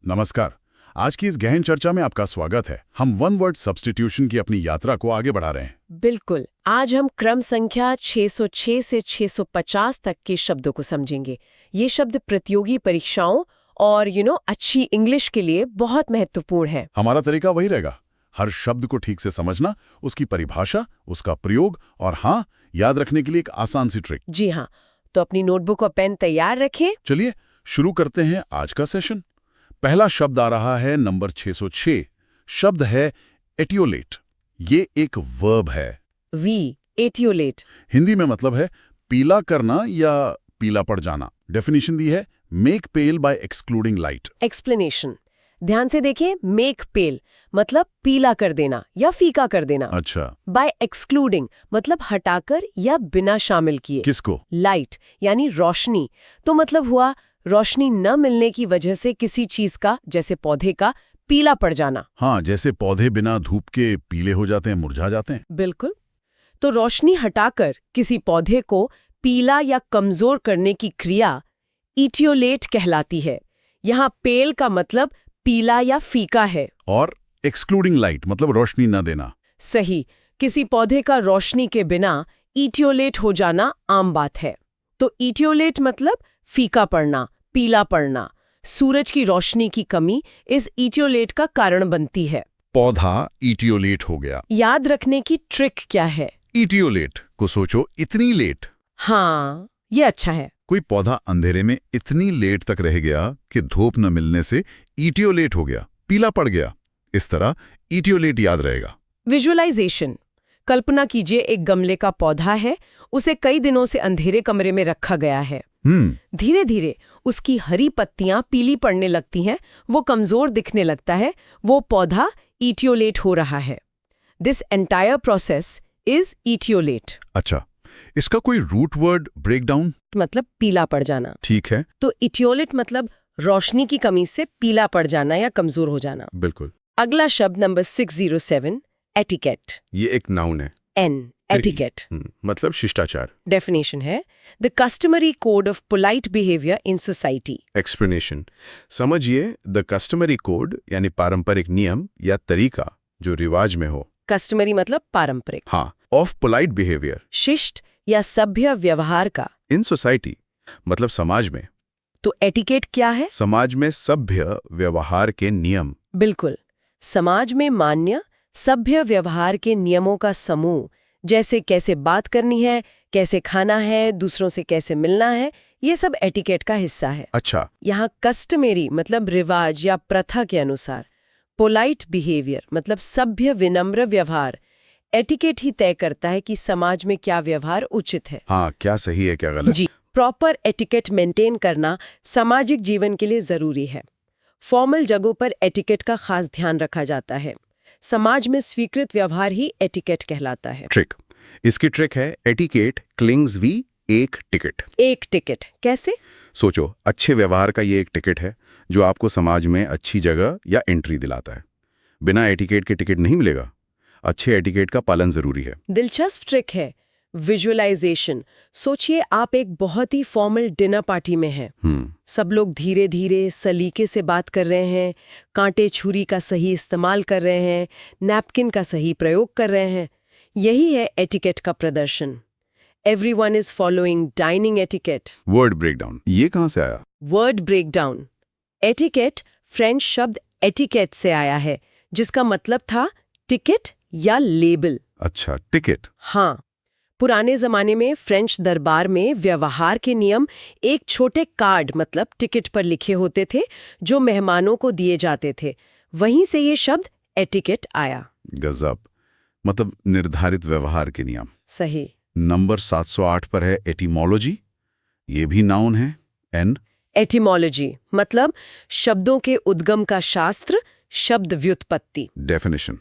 नमस्कार। आज की इस गहन चर्चा में आपका स्वागत है। हम वन वर्ड सब्स्टिट्यूशन की अपनी यात्रा को आगे बढ़ा रहे हैं। बिल्कुल। आज हम क्रम संख्या 606 से 650 तक के शब्दों को समझेंगे। ये शब्द प्रतियोगी परीक्षाओं और अच्छी इंग्लिश के लिए बहुत महत्वपूर्ण है। हमारा तरीका वही रहेगा, हर शब्द को ठीक से समझना, उसकी परिभाषा, उसका प्रयोग और हाँ, याद रखने के लिए एक आसान सी ट्रिक। जी हाँ, तो अपनी नोटबुक और पेन तैयार रखें। चलिए शुरू करते हैं आज का सेशन। पहला शब्द आ रहा है नंबर 606। शब्द है एटियोलेट। ये एक वर्ब है। एटियोलेट। हिंदी में मतलब है पीला करना या पीला पड़ जाना। डेफिनेशन दी है, मेक पेल बाय एक्सक्लूडिंग लाइट। एक्सप्लेनेशन ध्यान से देखें। मेक पेल मतलब पीला कर देना या फीका कर देना। अच्छा। बाय एक्सक्लूडिंग मतलब हटाकर या बिना शामिल किए। किसको? लाइट यानी रोशनी। तो मतलब हुआ रोशनी न मिलने की वजह से किसी चीज का, जैसे पौधे का, पीला पड़ जाना। हाँ, जैसे पौधे बिना धूप के पीले हो जाते हैं, मुरझा जाते हैं। बिल्कुल। तो रोशनी हटाकर किसी पौधे को पीला या कमजोर करने की क्रिया इटियोलेट कहलाती है। यहाँ पेल का मतलब पीला या फीका है। और एक्सक्लूडिंग लाइट मतलब रोशनी न देना। सही। किसी पौधे का रोशनी के बिना इटियोलेट हो जाना आम बात है। तो इटियोलेट मतलब फीका पड़ना, पीला पड़ना। सूरज की रोशनी की कमी इस इटियोलेट का कारण बनती है। पौधा इटियोलेट हो गया। याद रखने की ट्रिक क्या है? इटियोलेट को सोचो, इतनी लेट। हाँ, ये अच्छा है। कोई पौधा अंधेरे में इतनी लेट तक रह गया कि धूप न मिलने से इटियोलेट हो गया, पीला पड़ गया। इस तरह इटियोलेट याद रहेगा। विजुअलाइजेशन। कल्पना कीजिए एक गमले का पौधा है, उसे कई दिनों से अंधेरे कमरे में रखा गया है। धीरे धीरे उसकी हरी पत्तियां पीली पड़ने लगती हैं, वो कमजोर दिखने लगता है, वो पौधा इटियोलेट हो रहा है। This entire process is etiolate. अच्छा, इसका कोई रूट वर्ड ब्रेकडाउन? मतलब पीला पड़ जाना। ठीक है। तो इटियोलेट मतलब रोशनी की कमी से पीला पड़ जाना या कमजोर हो जाना। बिल्कुल। अगला शब्द नंबर 607, एटिकेट। ये एक नाउन है। एटिकेट मतलब शिष्टाचार। डेफिनेशन है the customary code of polite behaviour in society. Explanation समझिए, द कस्टमरी कोड यानी पारंपरिक नियम या तरीका जो रिवाज में हो। कस्टमरी मतलब पारंपरिक। हाँ, ऑफ पोलाइट बिहेवियर शिष्ट या सभ्य व्यवहार का। इन सोसाइटी मतलब समाज में। तो एटिकेट क्या है? समाज में सभ्य व्यवहार के नियम। बिल्कुल। समाज में मान्य सभ्य व्यवहार के नियमों का समूह, जैसे कैसे बात करनी है, कैसे खाना है, दूसरों से कैसे मिलना है, ये सब एटिकेट का हिस्सा है। अच्छा। यहाँ कस्टमरी मतलब रिवाज या प्रथा के अनुसार, पोलाइट बिहेवियर मतलब सभ्य विनम्र व्यवहार। एटिकेट ही तय करता है कि समाज में क्या व्यवहार उचित है। हाँ, क्या सही है क्या गलत। जी, प्रॉपर एटिकेट मेंटेन करना सामाजिक जीवन के लिए जरूरी है। फॉर्मल जगहों पर एटिकेट का खास ध्यान रखा जाता है। समाज में स्वीकृत व्यवहार ही एटिकेट कहलाता है। ट्रिक, इसकी ट्रिक है एटिकेट क्लिंग्स वी एक टिकट। एक टिकट कैसे? सोचो, अच्छे व्यवहार का ये एक टिकट है जो आपको समाज में अच्छी जगह या एंट्री दिलाता है। बिना एटिकेट के टिकट नहीं मिलेगा। अच्छे एटिकेट का पालन जरूरी है। दिलचस्प ट्रिक है विजुअलाइजेशन। सोचिए आप एक बहुत ही फॉर्मल डिनर पार्टी में हैं। सब लोग धीरे धीरे सलीके से बात कर रहे हैं, कांटे छुरी का सही इस्तेमाल कर रहे हैं, नैपकिन का सही प्रयोग कर रहे हैं। यही है एटिकेट का प्रदर्शन। Everyone is following dining etiquette. Word breakdown, ये कहाँ से आया? Word breakdown. एटिकेट फ्रेंच शब्द एटिकेट से आया है, जिसका मतलब था टिकट या लेबल। अच्छा, टिकट। हाँ, पुराने जमाने में फ्रेंच दरबार में व्यवहार के नियम एक छोटे कार्ड मतलब टिकट पर लिखे होते थे, जो मेहमानों को दिए जाते थे। वहीं से ये शब्द एटिकेट आया। गजब, मतलब निर्धारित व्यवहार के नियम। सही। नंबर 708 पर है एटिमोलॉजी। ये भी नाउन है। एन। एटिमोलॉजी मतलब शब्दों के उद्गम का शास्त्र, शब्द व्युत्पत्ति। Definition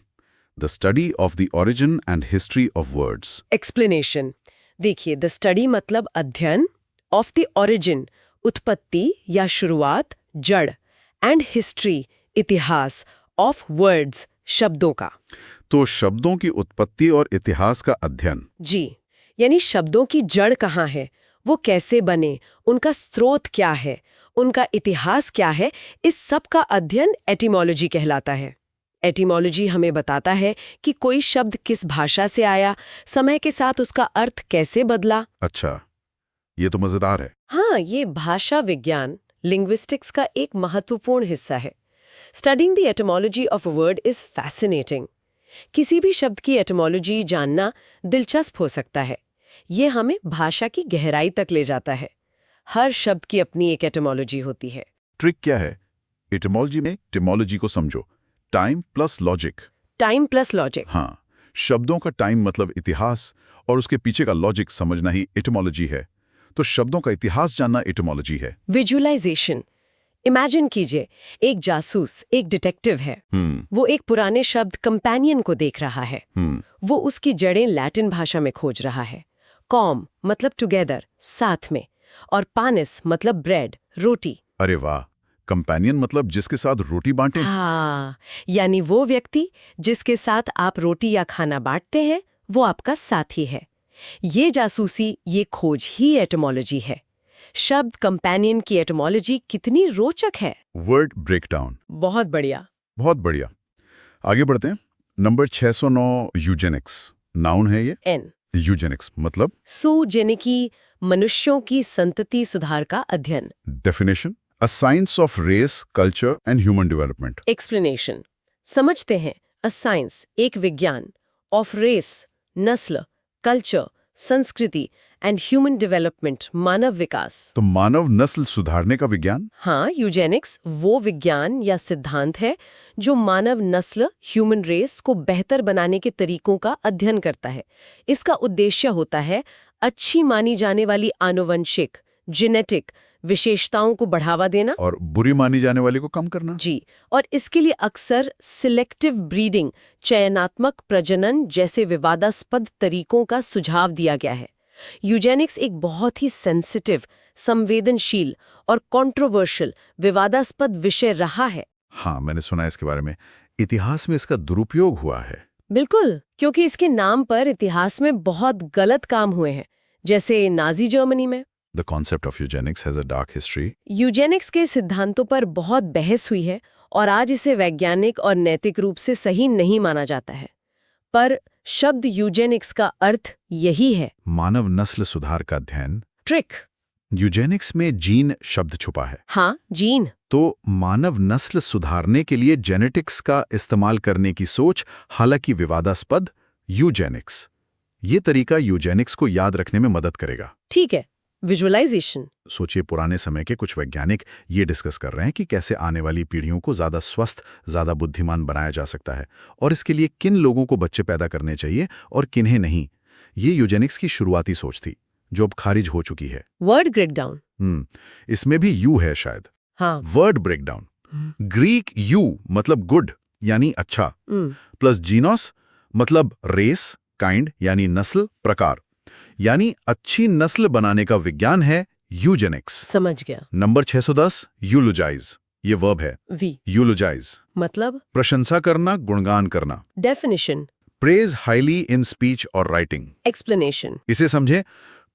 the study of the origin and history of words. Explanation देखिए, द स्टडी मतलब अध्ययन, ऑफ द ओरिजिन उत्पत्ति या शुरुआत, जड़, एंड हिस्ट्री इतिहास, ऑफ वर्ड्स शब्दों का। तो शब्दों की उत्पत्ति और इतिहास का अध्ययन। जी, यानी शब्दों की जड़ कहाँ है, वो कैसे बने, उनका स्रोत क्या है, उनका इतिहास क्या है, इस सब का अध्ययन एटिमोलॉजी कहलाता है। एटिमोलॉजी हमें बताता है कि कोई शब्द किस भाषा से आया, समय के साथ उसका अर्थ कैसे बदला। अच्छा, ये तो मजेदार है। हाँ, ये भाषा विज्ञान, लिंग्विस्टिक्स का एक महत्वपूर्ण हिस्सा है। Studying the etymology of a word is fascinating. किसी भी शब्द की एटिमोलॉजी जानना दिलचस्प हो सकता है। ये हमें भाषा की गहराई तक ले जाता है। हर शब्द की अपनी एक एटिमोलॉजी होती है। ट्रिक क्या है? एटिमोलॉजी में टिमोलॉजी को समझो, time plus logic. Time plus logic. हाँ, शब्दों का टाइम मतलब इतिहास और उसके पीछे का लॉजिक समझना ही एटिमोलॉजी है। तो शब्दों का इतिहास जानना एटिमोलॉजी है। विजुअलाइजेशन। इमेजिन कीजिए, एक जासूस, एक डिटेक्टिव है। वो एक पुराने शब्द कंपेनियन को देख रहा है। वो उसकी जड़ें लैटिन भाषा में खोज रहा है। कॉम मतलब टुगेदर, साथ में, और पानिस मतलब ब्रेड, रोटी। अरे वाह, कंपेनियन मतलब जिसके साथ रोटी बांटे। हाँ, यानी वो व्यक्ति जिसके साथ आप रोटी या खाना बांटते हैं, वो आपका साथी है। ये जासूसी, ये खोज ही एटिमोलॉजी है। शब्द कंपेनियन की एटिमोलॉजी कितनी रोचक है। Word breakdown. बहुत बढ़िया। बहुत बढ़िया। आगे बढ़ते हैं। नंबर 609, यूजेनिक्स। नाउन है ये। एन। यूजेनिक्स मतलब सुजेनिकी, मनुष्यों की संतति सुधार का अध्ययन। Definition, a science of race, culture and human development. Explanation. समझते हैं, अ साइंस एक विज्ञान, ऑफ रेस नस्ल, कल्चर संस्कृति, एंड ह्यूमन डेवलपमेंट मानव विकास। तो मानव नस्ल सुधारने का विज्ञान। हाँ, यूजेनिक्स वो विज्ञान या सिद्धांत है जो मानव नस्ल, ह्यूमन रेस को बेहतर बनाने के तरीकों का अध्ययन करता है। इसका उद्देश्य होता है अच्छी मानी जाने वाली आनुवंशिक, जेनेटिक विशेषताओं को बढ़ावा देना और बुरी मानी जाने वाली को कम करना। जी, और इसके लिए अक्सर सिलेक्टिव ब्रीडिंग, चयनात्मक प्रजनन जैसे विवादास्पद तरीकों का सुझाव दिया गया है। यूजेनिक्स एक बहुत ही सेंसिटिव, संवेदनशील और कंट्रोवर्शियल, विवादास्पद विषय रहा है। हाँ, मैंने सुना है इसके बारे में। इतिहास में इसका दुरुपयोग हुआ है। बिल्कुल, क्योंकि इसके नाम पर इतिहास में बहुत गलत काम हुए हैं, जैसे नाजी जर्मनी में। The concept of eugenics has a dark history. Eugenix के सिद्धांतों पर बहुत बहस हुई है और आज इसे वैज्ञानिक और नैतिक रूप से सही नहीं माना जाता है। पर शब्द यूजेनिक्स का अर्थ यही है, मानव नस्ल सुधार का अध्ययन। ट्रिक। यूजेनिक्स में जीन शब्द छुपा है। हाँ, जीन। तो मानव नस्ल सुधारने के लिए जेनेटिक्स का इस्तेमाल करने की सोच, हालांकि विवादास्पद, यूजेनिक्स। ये तरीका यूजेनिक्स को याद रखने में मदद करेगा। ठीक है। विजुअलाइजेशन। सोचिए, पुराने समय के कुछ वैज्ञानिक ये डिस्कस कर रहे हैं कि कैसे आने वाली पीढ़ियों को ज्यादा स्वस्थ, ज्यादा बुद्धिमान बनाया जा सकता है, और इसके लिए किन लोगों को बच्चे पैदा करने चाहिए और किन्हें नहीं। ये यूजेनिक्स की शुरुआती सोच थी, जो अब खारिज हो चुकी है। Word breakdown. इसमें भी यू है शायद। हाँ। Word breakdown. ग्रीक यू मतलब गुड यानी अच्छा, प्लस जीनोस मतलब रेस, काइंड यानी नस्ल, प्रकार, यानी अच्छी नस्ल बनाने का विज्ञान है यूजेनिक्स। समझ गया। Number 610, eulogise. ये वर्ब है, वी। यूलोजाइज मतलब प्रशंसा करना, गुणगान करना। Definition. Praise highly in speech और राइटिंग। एक्सप्लेनेशन। इसे समझे,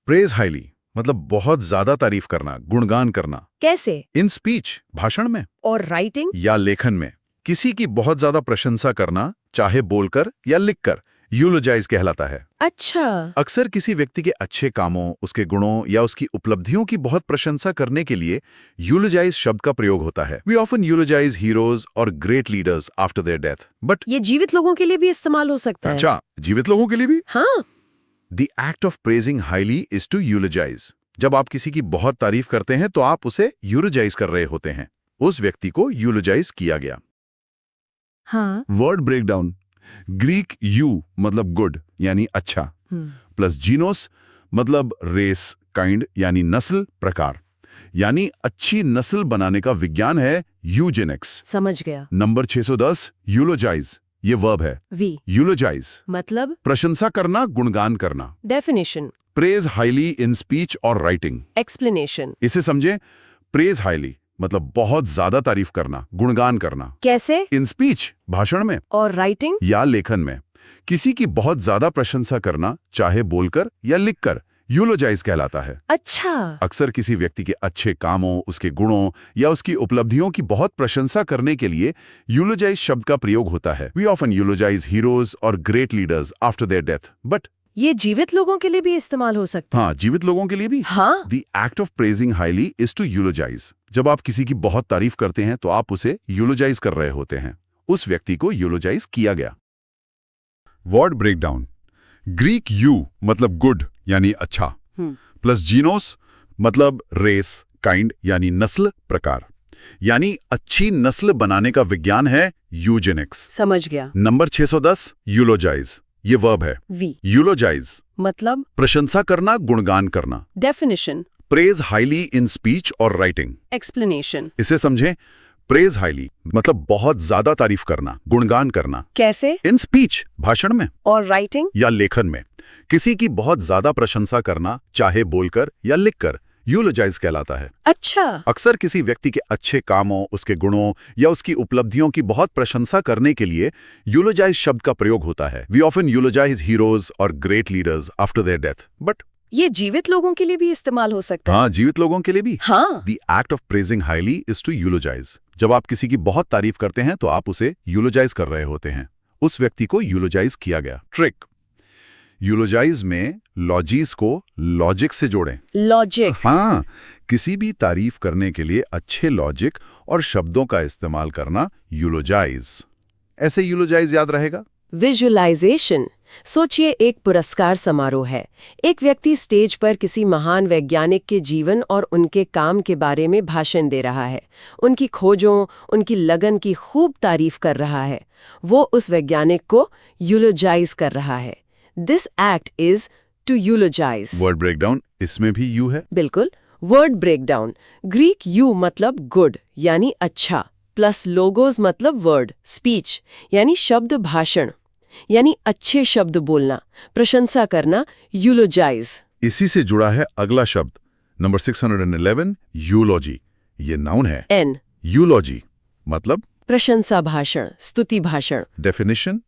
प्रेज हाईली मतलब बहुत ज्यादा तारीफ करना, गुणगान करना। कैसे? इन स्पीच भाषण में, और राइटिंग या लेखन में किसी की बहुत ज्यादा प्रशंसा करना, चाहे बोलकर या लिखकर, यूलोजाइज कहलाता है। अच्छा। अक्सर किसी व्यक्ति के अच्छे कामों, उसके गुणों या उसकी उपलब्धियों की बहुत प्रशंसा करने के लिए यूलोजाइज शब्द का प्रयोग होता है। वी ऑफन यूलोजाइज हीरोज और great leaders after their death. But ये जीवित लोगों के लिए भी इस्तेमाल हो सकता है। अच्छा, जीवित लोगों के लिए भी? हाँ। The act of praising highly is to eulogise. जब आप किसी की बहुत तारीफ करते हैं तो आप उसे यूलोजाइज कर रहे होते हैं। उस व्यक्ति को यूलोजाइज किया गया। हाँ। Word breakdown. ग्रीक यू मतलब गुड यानी अच्छा, प्लस जीनोस मतलब रेस, काइंड यानी नस्ल, प्रकार, यानी अच्छी नस्ल बनाने का विज्ञान है यूजेनिक्स। समझ गया। Number 610, eulogise. ये वर्ब है, वी। यूलोजाइज मतलब प्रशंसा करना, गुणगान करना। Definition. Praise highly in speech और राइटिंग। एक्सप्लेनेशन। इसे समझे, प्रेज हाईली मतलब बहुत ज्यादा तारीफ करना, गुणगान करना। कैसे? इन स्पीच भाषण में, और राइटिंग या लेखन में किसी की बहुत ज्यादा प्रशंसा करना, चाहे बोलकर या लिखकर, यूलोजाइज कहलाता है। अच्छा। अक्सर किसी व्यक्ति के अच्छे कामों, उसके गुणों या उसकी उपलब्धियों की बहुत प्रशंसा करने के लिए यूलोजाइज शब्द का प्रयोग होता है। वी ऑफन यूलोजाइज हीरोज और great leaders after their death. But ये जीवित लोगों के लिए भी इस्तेमाल हो सकता है? हाँ, जीवित लोगों के लिए भी। हाँ। The act of praising highly is to eulogise. जब आप किसी की बहुत तारीफ करते हैं तो आप उसे यूलोजाइज कर रहे होते हैं। उस व्यक्ति को यूलोजाइज किया गया। Word breakdown. ग्रीक यू मतलब गुड यानी अच्छा, प्लस जीनोस मतलब रेस, काइंड यानी नस्ल, प्रकार, यानी अच्छी नस्ल बनाने का विज्ञान है यूजेनिक्स। समझ गया। नंबर 610 यूलोजाइज, ये वर्ब है। वी यूलोजाइज मतलब प्रशंसा करना, गुणगान करना। Definition. Praise highly in speech और राइटिंग। एक्सप्लेनेशन। इसे समझें। प्रेज हाईली मतलब बहुत ज्यादा तारीफ करना, गुणगान करना। कैसे? इन स्पीच भाषण में, और राइटिंग या लेखन में किसी की बहुत ज्यादा प्रशंसा करना, चाहे बोलकर या लिखकर, यूलोजाइज कहलाता है। अच्छा। अक्सर किसी व्यक्ति के अच्छे कामों, उसके गुणों या उसकी उपलब्धियों की बहुत प्रशंसा करने के लिए यूलोजाइज शब्द का प्रयोग होता है। वी ऑफन यूलोजाइज हीरोज और great leaders after their death. But ये जीवित लोगों के लिए भी इस्तेमाल हो सकता है? हाँ, जीवित लोगों के लिए भी। हाँ। The act of praising highly is to eulogise. जब आप किसी की बहुत तारीफ करते हैं तो आप उसे यूलोजाइज कर रहे होते हैं। उस व्यक्ति को यूलोजाइज किया गया। ट्रिक। यूलोजाइज में लॉजीज को लॉजिक से जोड़ें। लॉजिक। हाँ, किसी भी तारीफ करने के लिए अच्छे लॉजिक और शब्दों का इस्तेमाल करना यूलोजाइज। ऐसे यूलोजाइज याद रहेगा। विजुअलाइजेशन। सोचिए एक पुरस्कार समारोह है। एक व्यक्ति स्टेज पर किसी महान वैज्ञानिक के जीवन और उनके काम के बारे में भाषण दे रहा है। उनकी खोजों, उनकी लगन की खूब तारीफ कर रहा है। वो उस वैज्ञानिक को यूलोजाइज कर रहा है। This act is to eulogise. Word breakdown, इसमें भी यू है। बिल्कुल। Word breakdown. ग्रीक यू मतलब गुड यानी अच्छा, प्लस लोगोज मतलब वर्ड, स्पीच यानी शब्द, भाषण यानी अच्छे शब्द बोलना, प्रशंसा करना, यूलोजाइज। इसी से जुड़ा है अगला शब्द नंबर 611 यूलॉजी। ये नाउन है। एन। यूलॉजी मतलब प्रशंसा भाषण, स्तुति भाषण। Definition,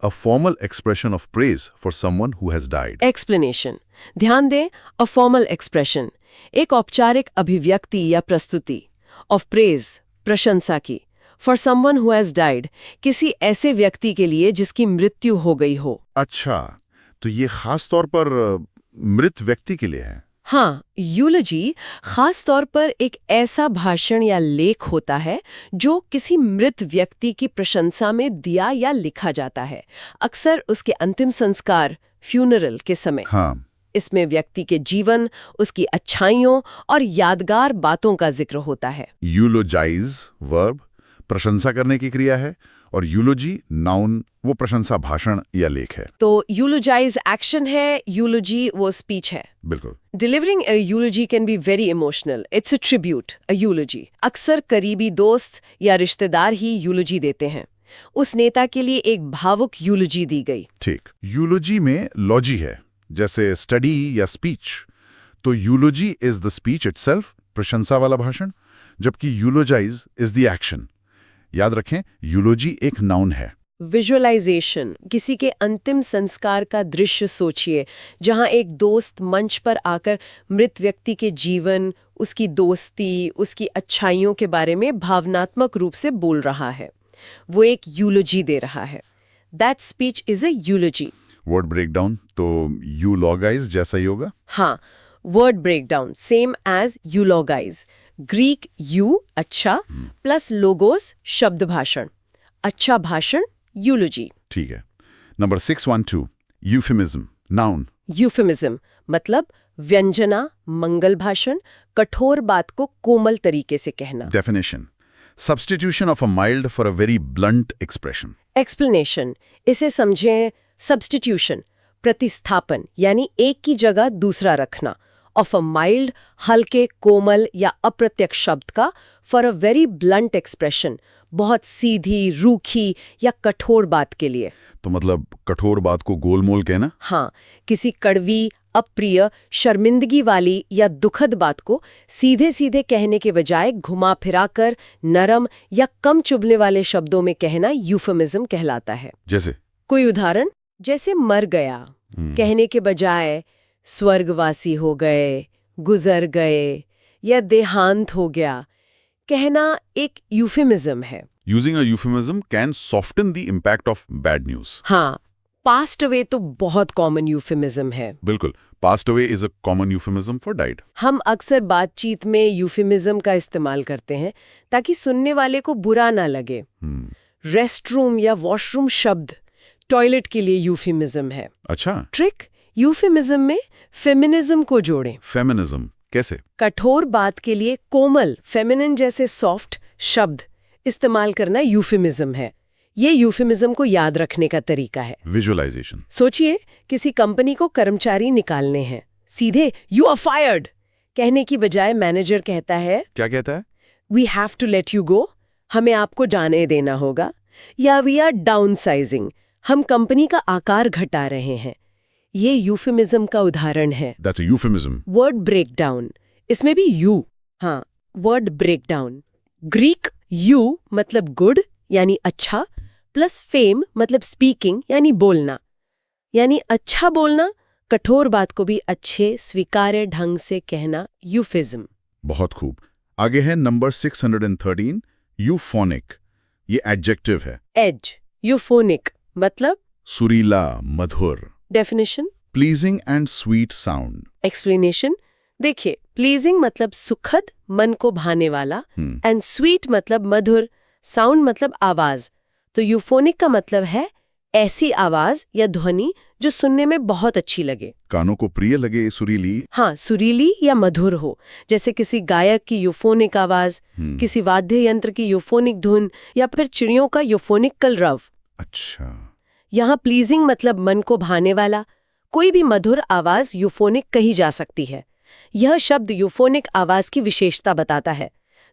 a formal expression of praise for someone who has died. Explanation. ध्यान दें, अ फॉर्मल एक्सप्रेशन एक औपचारिक अभिव्यक्ति या प्रस्तुति, ऑफ प्रेज प्रशंसा की, for someone who has died किसी ऐसे व्यक्ति के लिए जिसकी मृत्यु हो गई हो। अच्छा, तो ये खास तौर पर मृत व्यक्ति के लिए है। हाँ, यूलोजी खास तौर पर एक ऐसा भाषण या लेख होता है जो किसी मृत व्यक्ति की प्रशंसा में दिया या लिखा जाता है, अक्सर उसके अंतिम संस्कार, फ्यूनरल के समय। हाँ। इसमें व्यक्ति के जीवन, उसकी अच्छाइयों और यादगार बातों का जिक्र होता है। यूलोजाइज वर्ब प्रशंसा करने की क्रिया है और यूलोजी नाउन वो प्रशंसा भाषण या लेख है। तो यूलोजाइज एक्शन है, यूलोजी वो स्पीच है। बिल्कुल। Delivering a eulogy can be very emotional. It's a tribute, a eulogy. अक्सर करीबी दोस्त या रिश्तेदार ही यूलोजी देते हैं। उस नेता के लिए एक भावुक यूलोजी दी गई। ठीक। यूलोजी में लॉजी है, जैसे स्टडी या स्पीच। तो यूलोजी इज द स्पीच इटसेल्फ, प्रशंसा वाला भाषण, जबकि यूलोजाइज इज द एक्शन। याद रखें, यूलोजी एक नाउन है। विजुअलाइजेशन। किसी के अंतिम संस्कार का दृश्य सोचिए, जहां एक दोस्त मंच पर आकर मृत व्यक्ति के जीवन, उसकी दोस्ती, उसकी अच्छाइयों के बारे में भावनात्मक रूप से बोल रहा है। वो एक यूलोजी दे रहा है। That speech is a eulogy. Word breakdown, तो यूलोगाइज जैसा ही होगा। हाँ, word breakdown same as eulogise. Greek eu अच्छा, प्लस लोगोस शब्द भाषण, अच्छा भाषण, यूलोजी। ठीक है। Number 612 euphemism noun. यूफेमिज्म मतलब व्यंजना, मंगल भाषण, कठोर बात को कोमल तरीके से कहना। Definition, substitution of a mild for a very blunt expression. Explanation, इसे समझें, सब्स्टिट्यूशन प्रतिस्थापन यानी एक की जगह दूसरा रखना, ऑफ अ माइल्ड हल्के, कोमल या अप्रत्यक्ष शब्द का, for a very blunt expression बहुत सीधी, रूखी या कठोर बात के लिए। तो मतलब कठोर बात को गोलमोल कहना। हाँ, किसी कड़वी, अप्रिय, शर्मिंदगी वाली या दुखद बात को सीधे सीधे कहने के बजाय घुमा फिराकर नरम या कम चुभने वाले शब्दों में कहना यूफेमिज्म कहलाता है। जैसे कोई उदाहरण? जैसे मर गया कहने के बजाय स्वर्गवासी हो गए, गुजर गए या देहांत हो गया कहना एक यूफेमिज्म है। Using a euphemism can soften the impact of bad news. हाँ, पास्ट अवे तो बहुत कॉमन यूफेमिज्म है। बिल्कुल, passed away is a common euphemism for died. हम अक्सर बातचीत में यूफेमिज्म का इस्तेमाल करते हैं ताकि सुनने वाले को बुरा ना लगे। रेस्टरूम या वॉशरूम शब्द टॉयलेट के लिए यूफेमिज्म है। अच्छा, ट्रिक, यूफेमिज्म में फेमिनिज्म को जोड़ें। फेमिनिज्म कैसे? कठोर बात के लिए कोमल, फेमिनिन जैसे सॉफ्ट शब्द इस्तेमाल करना यूफेमिज्म है। ये यूफेमिज्म को याद रखने का तरीका है। विजुअलाइजेशन। सोचिए, किसी कंपनी को कर्मचारी निकालने हैं, सीधे "यू आर फायर्ड" कहने की बजाय मैनेजर कहता है, क्या कहता है? "We have to let you go", हमें आपको जाने देना होगा, या "वी आर डाउनसाइजिंग", हम कंपनी का आकार घटा रहे हैं। ये यूफेमिज्म का उदाहरण है। That's a euphemism. Word breakdown, इसमें भी यू। हाँ, वर्ड ब्रेकडाउन। ग्रीक यू मतलब गुड यानी अच्छा, प्लस फेम मतलब स्पीकिंग यानी बोलना। यानी अच्छा बोलना, कठोर बात को भी अच्छे स्वीकार्य ढंग से कहना यूफिज्म। बहुत खूब। आगे है नंबर 613, यूफोनिक। ये एडजेक्टिव है। एज, यूफोनिक मतलब सुरीला, मधुर। Definition, pleasing and sweet sound. Explanation. देखिए, प्लीजिंग मतलब सुखद, मन को भाने वाला, एंड स्वीट मतलब मधुर, साउंड मतलब आवाज। तो यूफोनिक का मतलब है ऐसी आवाज या ध्वनि जो सुनने में बहुत अच्छी लगे, कानों को प्रिय लगे, सुरीली। हाँ, सुरीली या मधुर हो, जैसे किसी गायक की यूफोनिक आवाज, किसी वाद्य यंत्र की यूफोनिक धुन, या फिर चिड़ियों का यूफोनिक कलरव। अच्छा, यहाँ प्लीजिंग मतलब मन को भाने वाला, कोई भी मधुर आवाज यूफोनिक कही जा सकती है। यह शब्द यूफोनिक आवाज की विशेषता बताता है।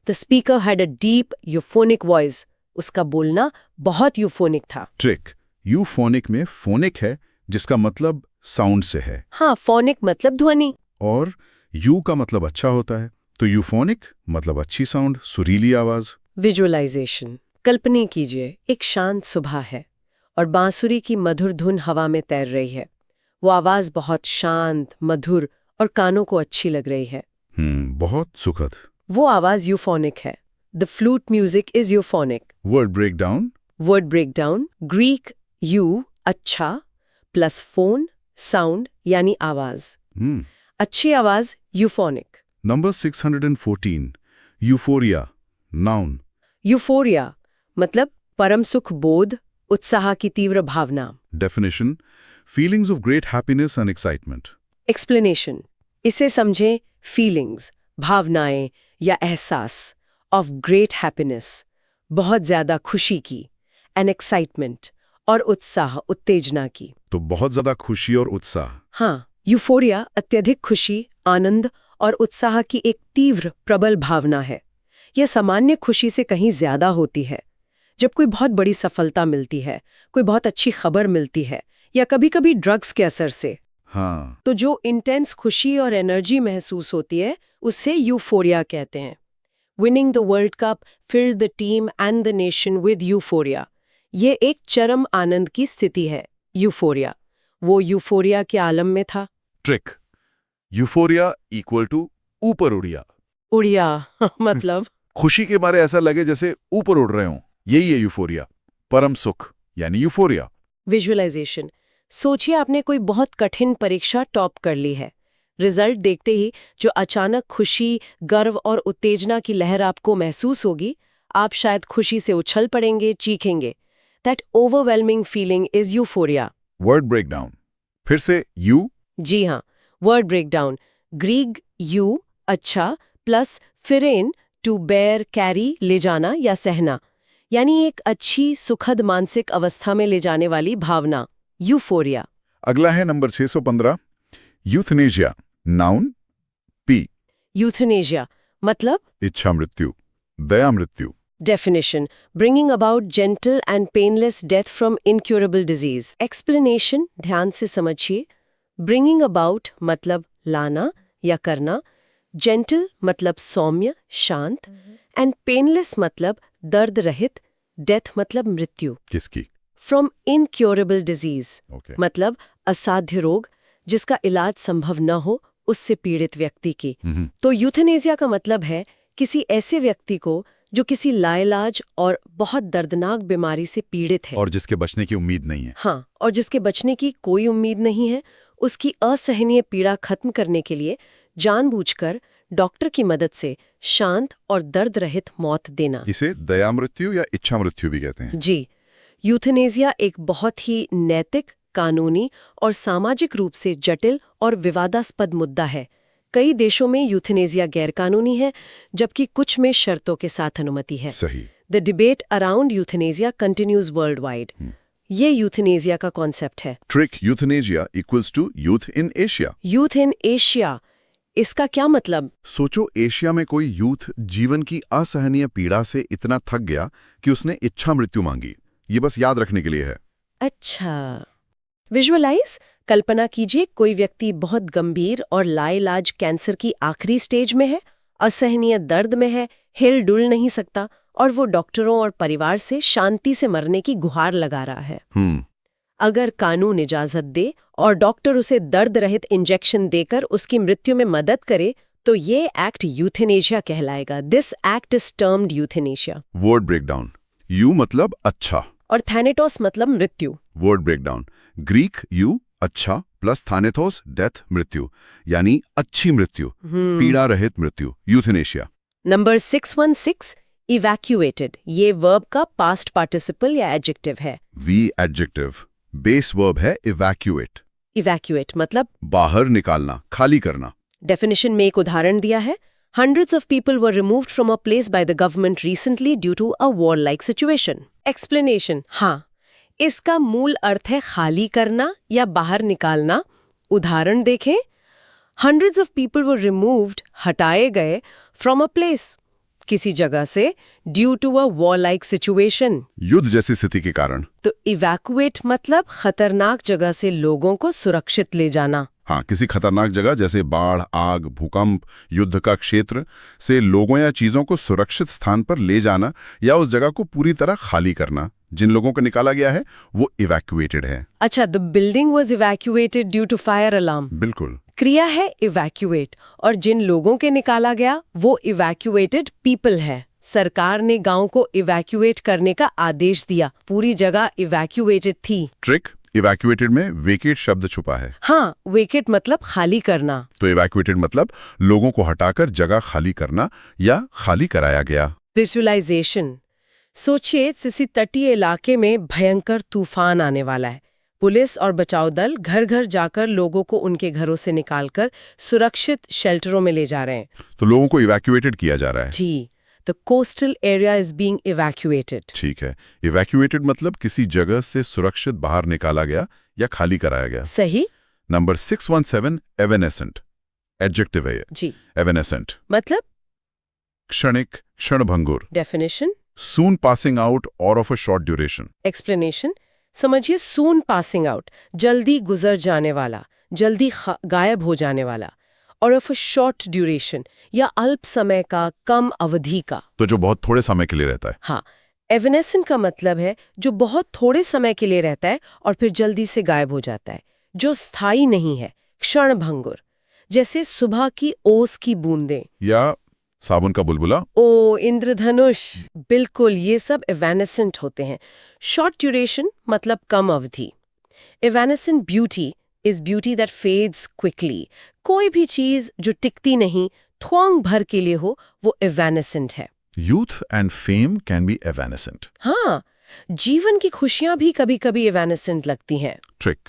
The speaker had a deep euphonic voice, उसका बोलना बहुत यूफोनिक था। ट्रिक, यूफोनिक में फोनिक है जिसका मतलब साउंड से है। हाँ, फोनिक मतलब ध्वनि, और यू का मतलब अच्छा होता है, तो यूफोनिक मतलब अच्छी साउंड, सुरीली आवाज। विजुअलाइजेशन। कल्पना कीजिए, एक शांत सुबह है और बांसुरी की मधुर धुन हवा में तैर रही है। वो आवाज बहुत शांत, मधुर और कानों को अच्छी लग रही है। बहुत सुखद। वो आवाज यूफोनिक है। The flute music is euphonic. Word breakdown. Word breakdown, Greek eu अच्छा प्लस फोन साउंड यानी आवाज। अच्छी आवाज euphonic. Number 614, euphoria, noun. Euphoria मतलब परम सुख बोध, उत्साह की तीव्र भावना। Definition, feelings of great happiness and excitement. Explanation, इसे समझें, फीलिंग्स भावनाएं या एहसास, ऑफ ग्रेट हैप्पीनेस बहुत ज्यादा खुशी की, एंड एक्साइटमेंट और उत्साह उत्तेजना की। तो बहुत ज्यादा खुशी और उत्साह। हाँ, यूफोरिया अत्यधिक खुशी, आनंद और उत्साह की एक तीव्र प्रबल भावना है। यह सामान्य खुशी से कहीं ज्यादा होती है। जब कोई बहुत बड़ी सफलता मिलती है, कोई बहुत अच्छी खबर मिलती है, या कभी-कभी ड्रग्स के असर से, हाँ, तो जो इंटेंस खुशी और एनर्जी महसूस होती है उसे यूफोरिया कहते हैं। Winning the world cup filled the team and the nation with euphoria. ये एक चरम आनंद की स्थिति है, यूफोरिया। वो यूफोरिया के आलम में था। ट्रिक, यूफोरिया इक्वल टू ऊपर उड़िया। उड़िया मतलब खुशी के मारे ऐसा लगे जैसे ऊपर उड़ रहे हों, यही है यूफोरिया। परम सुख यानी यूफोरिया। विजुअलाइजेशन। सोचिए, आपने कोई बहुत कठिन परीक्षा टॉप कर ली है। रिजल्ट देखते ही जो अचानक खुशी, गर्व और उत्तेजना की लहर आपको महसूस होगी, आप शायद खुशी से उछल पड़ेंगे, चीखेंगे। That overwhelming feeling is euphoria. Word breakdown, फिर से यू। जी हाँ, वर्ड ब्रेकडाउन, ग्रीक यू अच्छा plus pherein to bear carry ले जाना या सहना, यानी एक अच्छी सुखद मानसिक अवस्था में ले जाने वाली भावना, यूफोरिया। अगला है number 615, euthanasia, noun, P. Euthanasia मतलब इच्छा मृत्यु, दया मृत्यु। Definition: bringing about gentle and painless death from incurable disease. Explanation: ध्यान से समझिए। Bringing about मतलब लाना या करना, gentle मतलब सौम्य, शांत, and painless मतलब दर्द रहित, death मतलब मृत्यु। किसकी? From incurable disease Okay. मतलब असाध्य रोग, जिसका इलाज संभव न हो उससे पीड़ित व्यक्ति की। तो यूथेनेसिया का मतलब है किसी ऐसे व्यक्ति को जो किसी लाइलाज और बहुत दर्दनाक बीमारी से पीड़ित है और जिसके बचने की उम्मीद नहीं है। हाँ, और जिसके बचने की कोई उम्मीद नहीं है, उसकी असहनीय पीड़ा खत्म करने के लिए जानबूझकर डॉक्टर की मदद से शांत और दर्द रहित मौत देना। इसे दया मृत्यु या इच्छा मृत्यु भी कहते हैं। जी, यूथेनेसिया एक बहुत ही नैतिक, कानूनी और सामाजिक रूप से जटिल और विवादास्पद मुद्दा है। कई देशों में यूथेनेसिया गैरकानूनी है, जबकि कुछ में शर्तों के साथ अनुमति है। सही। The debate around euthanasia continues world wide. ये यूथेनेसिया का कॉन्सेप्ट है। Trick euthanasia equals to youth in Asia. Youth in Asia, इसका क्या मतलब? सोचो, एशिया में कोई यूथ जीवन की असहनीय पीड़ा से इतना थक गया कि उसने इच्छा मृत्यु मांगी। ये बस याद रखने के लिए है। अच्छा, विजुअलाइज, कल्पना कीजिए कोई व्यक्ति बहुत गंभीर और लाइलाज कैंसर की आखिरी स्टेज में है, असहनीय दर्द में है, हिल डुल नहीं सकता, और वो डॉक्टरों और परिवार से शांति से मरने की गुहार लगा रहा है। अगर कानून इजाजत दे और डॉक्टर उसे दर्द रहित इंजेक्शन देकर उसकी मृत्यु में मदद करे तो ये एक्ट यूथेनेशिया कहलाएगा। This act is termed euthanasia. Word breakdown. Eu मतलब अच्छा और थैनेटोस मतलब मृत्यु। Word breakdown. ग्रीक यू अच्छा प्लस थानेथोस डेथ मृत्यु, यानी अच्छी मृत्यु, पीड़ा रहित मृत्यु, यूथेनेशिया। नंबर 616 इवैक्यूएटेड, ये वर्ब का पास्ट पार्टिसिपल या एडजेक्टिव है। V adjective. बेस वर्ब है इवैक्यूएट। इवैक्यूएट मतलब बाहर निकालना, खाली करना। डेफिनेशन में एक उदाहरण दिया है। Hundreds of people were removed from a place by the government recently due to a war-like situation. Explanation, हाँ, इसका मूल अर्थ है खाली करना या बाहर निकालना। उदाहरण देखें, Hundreds of people were removed, हटाए गए, from a place, किसी जगह से, due to a war-like situation. युद्ध जैसी स्थिति के कारण। तो evacuate मतलब खतरनाक जगह से लोगों को सुरक्षित ले जाना। हाँ, किसी खतरनाक जगह जैसे बाढ़, आग, भूकंप, युद्ध का क्षेत्र से लोगों या चीजों को सुरक्षित स्थान पर ले जाना या उस जगह को पूरी तरह खाली करना। जिन लोगों को निकाला गया है वो इवैक्यूएटेड है। अच्छा, the building was evacuated due to fire alarm. बिल्कुल। क्रिया है इवैक्यूएट और जिन लोगों के निकाला गया वो इवैक्यूएटेड पीपल है। सरकार ने गांव को इवैक्यूएट करने का आदेश दिया, पूरी जगह इवैक्यूएटेड थी। ट्रिक, इवैक्यूएटेड में वेकेट शब्द छुपा है। हाँ, वेकेट मतलब खाली करना। तो इवैक्यूएटेड मतलब लोगों को हटाकर जगह खाली करना या खाली कराया गया। विजुअलाइजेशन, सोचिए किसी तटीय इलाके में भयंकर तूफान आने वाला है। पुलिस और बचाव दल घर घर जाकर लोगों को उनके घरों से निकालकर सुरक्षित शेल्टरों में ले जा रहे हैं। तो लोगों को इवैक्यूएटेड किया जा रहा है। जी, The coastal area is being evacuated. ठीक है, इवैक्यूएटेड मतलब किसी जगह से सुरक्षित बाहर निकाला गया या खाली कराया गया। सही। नंबर 617 एवेनेसेंट, एडजेक्टिव है ये। जी। एवेनेसेंट मतलब क्षणिक, क्षणभंगुर। डेफिनेशन, सून पासिंग आउट और of a short duration. Explanation, समझिए सून पासिंग आउट, जल्दी गुजर जाने वाला, जल्दी गायब हो जाने वाला, और ऑफ अ शॉर्ट ड्यूरेशन या अल्प समय का, कम अवधि का। तो जो बहुत थोड़े समय के लिए रहता है। हाँ, एवेनेसेंट का मतलब है जो बहुत थोड़े समय के लिए रहता है और फिर जल्दी से गायब हो जाता है, जो स्थायी नहीं है, क्षणभंगुर, जैसे सुबह की ओस की बूंदें या साबुन का बुलबुला। ओ इंद्रधनुष, बिल्कुल, ये सब एवेनेसेंट होते हैं। शॉर्ट ड्यूरेशन मतलब कम अवधि। एवेनेसेंट beauty is beauty that fades quickly. कोई भी चीज जो टिकती नहीं, थोंग भर के लिए हो, वो evanescent है। Youth and fame can be evanescent. हाँ, जीवन की खुशियां भी कभी-कभी evanescent लगती हैं। Trick.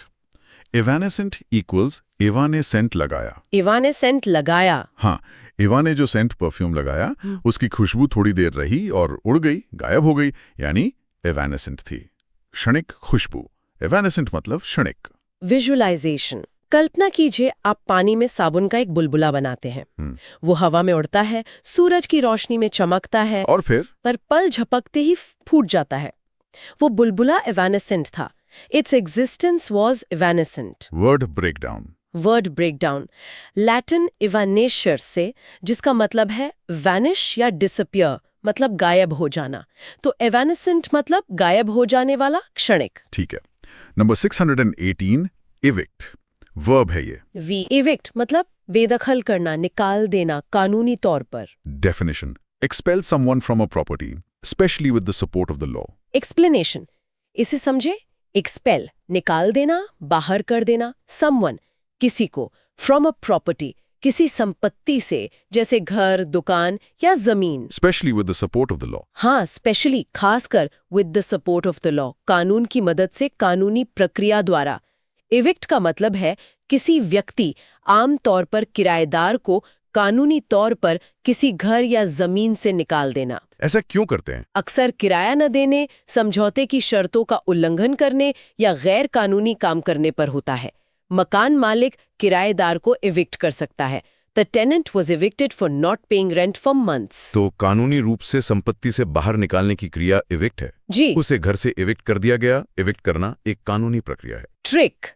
Evanescent equals एवा ने सेंट लगाया। एवा ने सेंट लगाया। हाँ, एवा ने जो सेंट परफ्यूम लगाया, उसकी खुशबू थोड़ी देर रही और उड़ गई, गायब हो गई, यानी evanescent थी। क्षणिक खुशबू। evanescent मतलब क्षणिक। विजुअलाइजेशन, कल्पना कीजिए आप पानी में साबुन का एक बुलबुला बनाते हैं। वो हवा में उड़ता है, सूरज की रोशनी में चमकता है और फिर पर पल झपकते ही फूट जाता है। वो बुलबुला एवेनेसेंट था। Its existence was evanescent. Word breakdown. Word breakdown Latin evanescere से, जिसका मतलब है वैनिश या डिसअपियर, मतलब गायब हो जाना। तो एवेनेसेंट मतलब गायब हो जाने वाला, क्षणिक। ठीक है। नंबर 618 इविक्ट, वर्ब है ये। वी इविक्ट मतलब बेदखल करना, निकाल देना कानूनी तौर पर। Definition: expel someone from a property, especially with the support of the law. Explanation, इसे समझे। एक्सपेल निकाल देना, बाहर कर देना, समवन किसी को, फ्रॉम अ प्रॉपर्टी किसी संपत्ति से, जैसे घर, दुकान या जमीन। Especially with the support of the law. हाँ, स्पेशली खासकर with the support of the law, कानून की मदद से, कानूनी प्रक्रिया द्वारा। इविक्ट का मतलब है किसी व्यक्ति, आम तौर पर किराएदार को कानूनी तौर पर किसी घर या जमीन से निकाल देना। ऐसा क्यों करते हैं? अक्सर किराया न देने, समझौते की शर्तों का उल्लंघन करने या गैर कानूनी काम करने पर होता है। मकान मालिक किराएदार को इविक्ट कर सकता है। The tenant was evicted for not paying rent for months. तो कानूनी रूप से संपत्ति से बाहर निकालने की क्रिया इविक्ट है। जी। उसे घर से इविक्ट कर दिया गया। इविक्ट करना एक कानूनी प्रक्रिया है। Trick: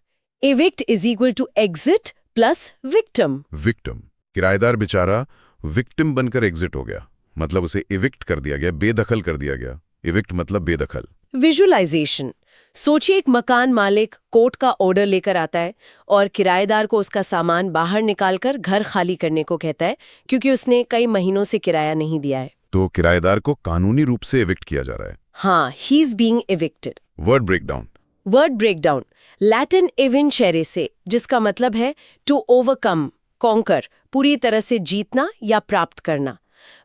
evict is equal to exit plus victim. Victim: किराएदार बेचारा विक्टिम बनकर एग्जिट हो गया, मतलब उसे इविक्ट कर दिया गया, बेदखल कर दिया गया। इविक्ट मतलब बेदखल। विजुअलाइजेशन: सोचिए एक मकान मालिक कोर्ट का ऑर्डर लेकर आता है और किराएदार को उसका सामान बाहर निकालकर घर खाली करने को कहता है, क्योंकि उसने कई महीनों से किराया नहीं दिया है। तो किराएदार को कानूनी रूप से इविक्ट किया जा रहा है। हाँ, he is being evicted. Word breakdown: word breakdown Latin evincere से, जिसका मतलब है टू ओवरकम, कॉन्कर, पूरी तरह से जीतना या प्राप्त करना।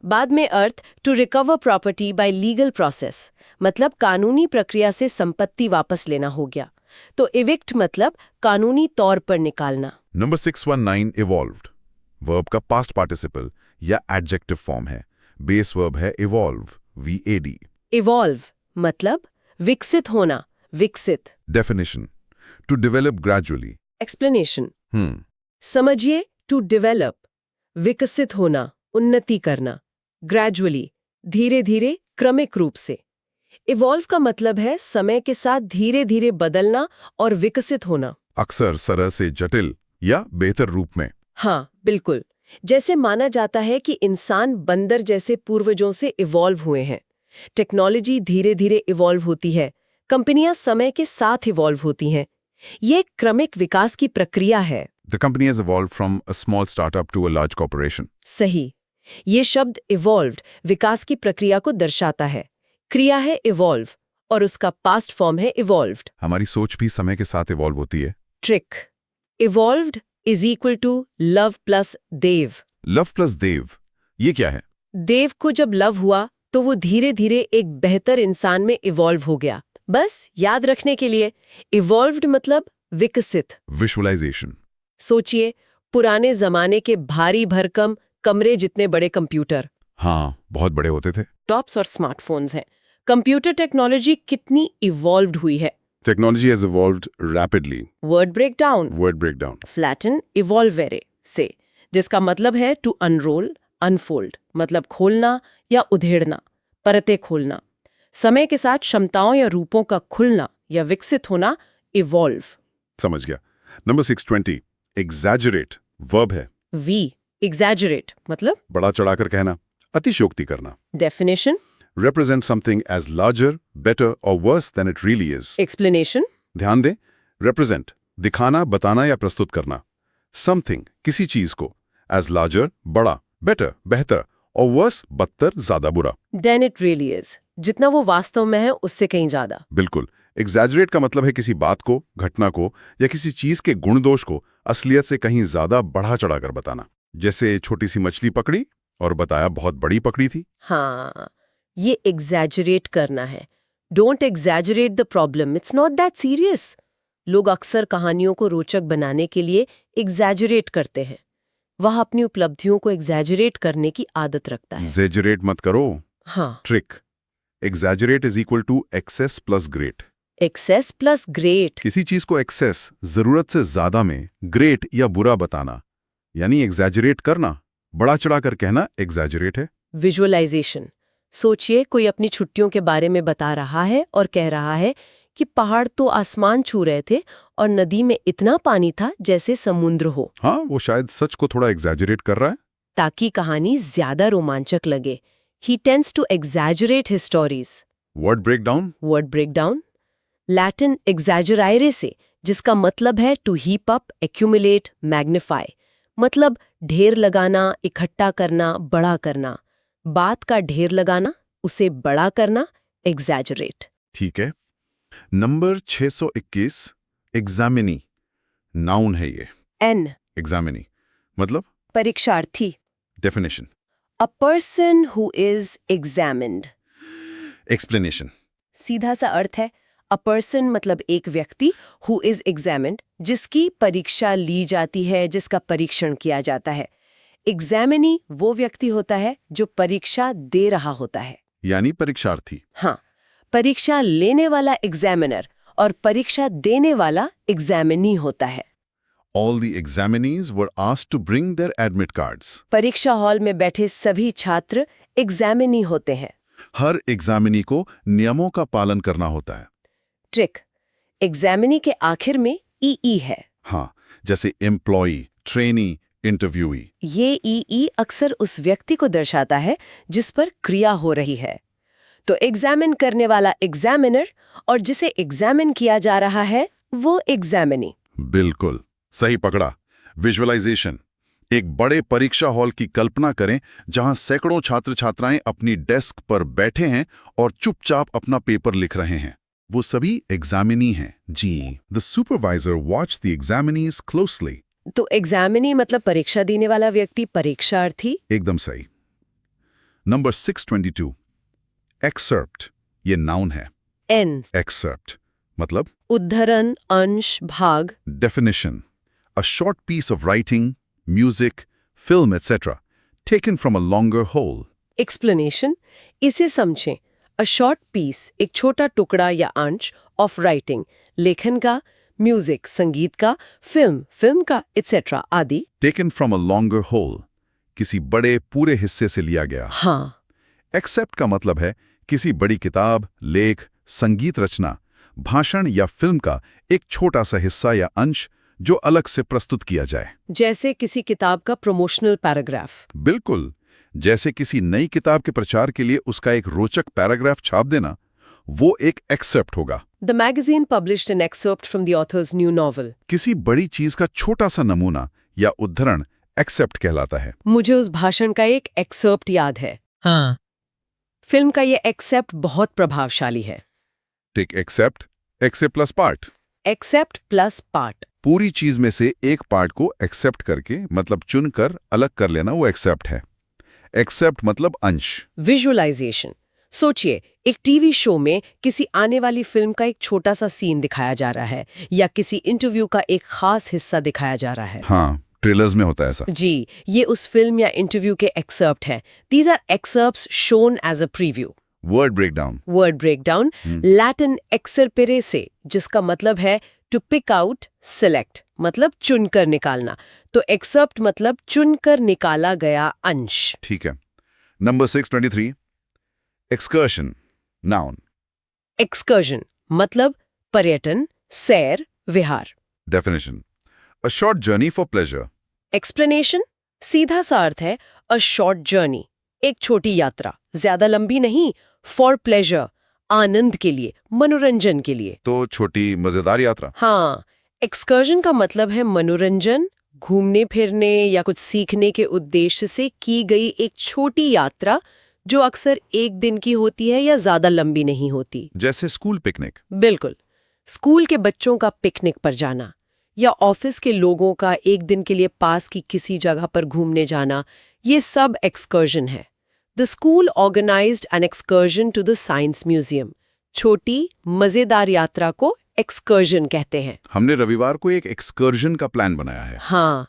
बाद में अर्थ to recover property by legal process, मतलब कानूनी प्रक्रिया से संपत्ति वापस लेना हो गया। तो इविक्ट मतलब कानूनी तौर पर निकालना। Number 619 evolved. वर्ब का पास्ट पार्टिसिपल या एडजेक्टिव फॉर्म है। बेस वर्ब है इवॉल्व, VAD। इवॉल्व मतलब विकसित होना, विकसित। Definition: to develop gradually. Explanation: समझिए, टू डेवलप विकसित होना, उन्नति करना, ग्रेजुअली धीरे धीरे, क्रमिक रूप से। इवॉल्व का मतलब है समय के साथ धीरे धीरे बदलना और विकसित होना। अक्सर सरल से जटिल या बेहतर रूप में। हाँ, बिल्कुल। जैसे माना जाता है कि इंसान बंदर जैसे पूर्वजों से इवॉल्व हुए हैं। टेक्नोलॉजी धीरे धीरे इवॉल्व होती है, कंपनियां समय के साथ इवॉल्व होती हैं। ये क्रमिक विकास की प्रक्रिया है। The company has evolved from a small startup to a large corporation. सही। ये शब्द इवॉल्व्ड विकास की प्रक्रिया को दर्शाता है। क्रिया है इवॉल्व और उसका पास्ट फॉर्म है इवॉल्व्ड। हमारी सोच भी समय के साथ इवॉल्व होती है। Trick: evolved is equal to love plus Dev. Love plus Dev, ये क्या है? देव को जब लव हुआ तो वो धीरे धीरे एक बेहतर इंसान में इवॉल्व हो गया। बस याद रखने के लिए, इवॉल्व्ड मतलब विकसित। विजुअलाइजेशन: सोचिए, पुराने जमाने के भारी भरकम कमरे जितने बड़े कंप्यूटर, हाँ, बहुत बड़े होते थे। टॉप्स और स्मार्टफोन्स हैं। कंप्यूटर टेक्नोलॉजी कितनी इवॉल्व्ड हुई है। Technology has evolved rapidly. Word breakdown: Word breakdown. Latin evolvere से, जिसका मतलब है टू अनरोल, अनफोल्ड, मतलब खोलना या उधेड़ना, परतें खोलना। समय के साथ क्षमताओं या रूपों का खुलना या विकसित होना, इवॉल्व। समझ गया। नंबर 620 exaggerate, verb है। वी एग्जैजरेट मतलब बड़ा चढ़ाकर कहना, अतिशयोक्ति करना। Definition: Represent something as larger, better or worse than it really is. Explanation: ध्यान दें, represent दिखाना, बताना या प्रस्तुत करना। Something किसी चीज को, as larger बड़ा, better बेहतर और worse बदतर ज्यादा बुरा। देन इट रियली इज, जितना वो वास्तव में है उससे कहीं ज्यादा। बिल्कुल। exaggerate का मतलब है किसी बात को, घटना को या किसी चीज के गुण दोष को असलियत से कहीं ज्यादा बढ़ा चढ़ाकर बताना। जैसे छोटी सी मछली पकड़ी और बताया बहुत बड़ी पकड़ी थी। हाँ, ये एग्जैजरेट करना है। Don't exaggerate the problem, it's not that serious. लोग अक्सर कहानियों को रोचक बनाने के लिए एग्जैजरेट करते हैं। वह अपनी उपलब्धियों को एग्जैजरेट करने की आदत रखता है। exaggerate मत करो। हाँ, trick: exaggerate is equal to excess plus great. Excess plus great. किसी चीज को एक्सेस, जरूरत से ज्यादा में, ग्रेट या बुरा बताना, यानी एग्जैजरेट करना, बड़ा चढ़ाकर कहना एग्जैजरेट है। विजुअलाइजेशन: सोचिए, कोई अपनी छुट्टियों के बारे में बता रहा है और कह रहा है कि पहाड़ तो आसमान छू रहे थे और नदी में इतना पानी था जैसे समुद्र हो। हाँ, वो शायद सच को थोड़ा एग्जैजरेट कर रहा है। ताकि कहानी ज्यादा रोमांचक लगे। He tends to exaggerate his stories. Word breakdown: word breakdown Latin exaggerare से, जिसका मतलब है to heap up, accumulate, magnify. मतलब ढेर लगाना, इकट्ठा करना, बड़ा करना। बात का ढेर लगाना, उसे बड़ा करना, एग्जैजरेट। ठीक है। Number 621, examinee. नाउन है ये। एन, एग्जामिनी मतलब परीक्षार्थी। Definition. A person who is examined. Explanation. सीधा सा अर्थ है अ पर्सन मतलब एक व्यक्ति, हु इज एग्जामिन्ड जिसकी परीक्षा ली जाती है, जिसका परीक्षण किया जाता है। एग्जामिनी वो व्यक्ति होता है जो परीक्षा दे रहा होता है। यानी परीक्षार्थी। हाँ, परीक्षा लेने वाला एग्जामिनर और परीक्षा देने वाला एग्जामिनी होता है। All the examinees were asked to bring their admit cards. परीक्षा हॉल में बैठे सभी छात्र एग्जामिनी होते हैं। हर एग्जामिनी को नियमों का पालन करना होता है। ट्रिक, एग्जामिनी के आखिर में ई है। हाँ, जैसे एम्प्लॉई, ट्रेनी, इंटरव्यूई। ये ई अक्सर उस व्यक्ति को दर्शाता है जिस पर क्रिया हो रही है। तो एग्जामिन करने वाला एग्जामिनर और जिसे एग्जामिन किया जा रहा है वो एग्जामिनी। बिल्कुल सही पकड़ा। विजुअलाइजेशन। एक बड़े परीक्षा हॉल की कल्पना करें जहां सैकड़ों छात्र छात्राएं अपनी डेस्क पर बैठे हैं और चुपचाप अपना पेपर लिख रहे हैं। वो सभी एग्जामिनी हैं। जी। The supervisor watch the examinees closely. तो एग्जामिनी मतलब परीक्षा देने वाला व्यक्ति, परीक्षार्थी। एकदम सही। Number 622, excerpt. ये नाउन है। एन, एक्सर्प्ट मतलब उद्धरण, अंश, भाग। definition, a short piece of writing, music, film, etc., taken from a longer whole. Explanation, इसे समझें। अ शॉर्ट पीस एक छोटा टुकड़ा या अंश ऑफ राइटिंग, लेखन का, म्यूजिक संगीत का, फिल्म का, etc. आदि। Taken from a longer whole, किसी बड़े पूरे हिस्से से लिया गया। हाँ, Except का मतलब है किसी बड़ी किताब, लेख, संगीत रचना, भाषण या फिल्म का एक छोटा सा हिस्सा या अंश जो अलग से प्रस्तुत किया जाए। जैसे किसी किताब का प्रमोशनल पैराग्राफ। बिल्कुल, जैसे किसी नई किताब के प्रचार के लिए उसका एक रोचक पैराग्राफ छाप देना, वो एक एक्सेप्ट होगा। The magazine published an excerpt from the author's new novel. किसी बड़ी चीज का छोटा सा नमूना या उद्धरण एक्सेप्ट कहलाता है। मुझे उस भाषण का एक एक्सर्प्ट याद है। हाँ, फिल्म का ये एक्सेप्ट बहुत प्रभावशाली है। Take except, except plus part. Except plus part. पूरी चीज में से एक पार्ट को एक्सेप्ट करके मतलब चुनकर अलग कर लेना वो एक्सेप्ट है। एक्सेप्ट मतलब अंश। विजुअलाइजेशन। सोचिए, एक टीवी शो में किसी आने वाली फिल्म का एक छोटा सा सीन दिखाया जा रहा है या किसी इंटरव्यू का एक खास हिस्सा दिखाया जा रहा है। हाँ, ट्रेलर्स में होता है ऐसा। जी, ये उस फिल्म या इंटरव्यू के एक्सर्प्ट हैं। These are excerpts shown as a preview. Word breakdown. Word breakdown, Latin excerpere से, जिसका मतलब है टू पिक आउट, सिलेक्ट, मतलब चुनकर निकालना। तो एक्सर्प्ट मतलब चुनकर निकाला गया अंश। ठीक है। Number 623, excursion. नाउन। एक्सकर्जन मतलब पर्यटन, सैर, विहार। Definition, a short journey for pleasure. Explanation, सीधा सा अर्थ है अ शॉर्ट जर्नी, एक छोटी यात्रा, ज्यादा लंबी नहीं, फॉर प्लेजर, आनंद के लिए, मनोरंजन के लिए। तो छोटी मजेदार यात्रा। हाँ, एक्सकर्जन का मतलब है मनोरंजन, घूमने फिरने या कुछ सीखने के उद्देश्य से की गई एक छोटी यात्रा जो अक्सर एक दिन की होती है या ज्यादा लंबी नहीं होती। जैसे स्कूल पिकनिक। बिल्कुल, स्कूल के बच्चों का पिकनिक पर जाना या ऑफिस के लोगों का एक दिन के लिए पास की किसी जगह पर घूमने जाना, ये सब एक्सकर्जन है। The school organised an excursion to the science museum. छोटी मजेदार यात्रा को एक्सकर्जन कहते हैं। हमने रविवार को एक एक्सकर्जन का प्लान बनाया है। हाँ,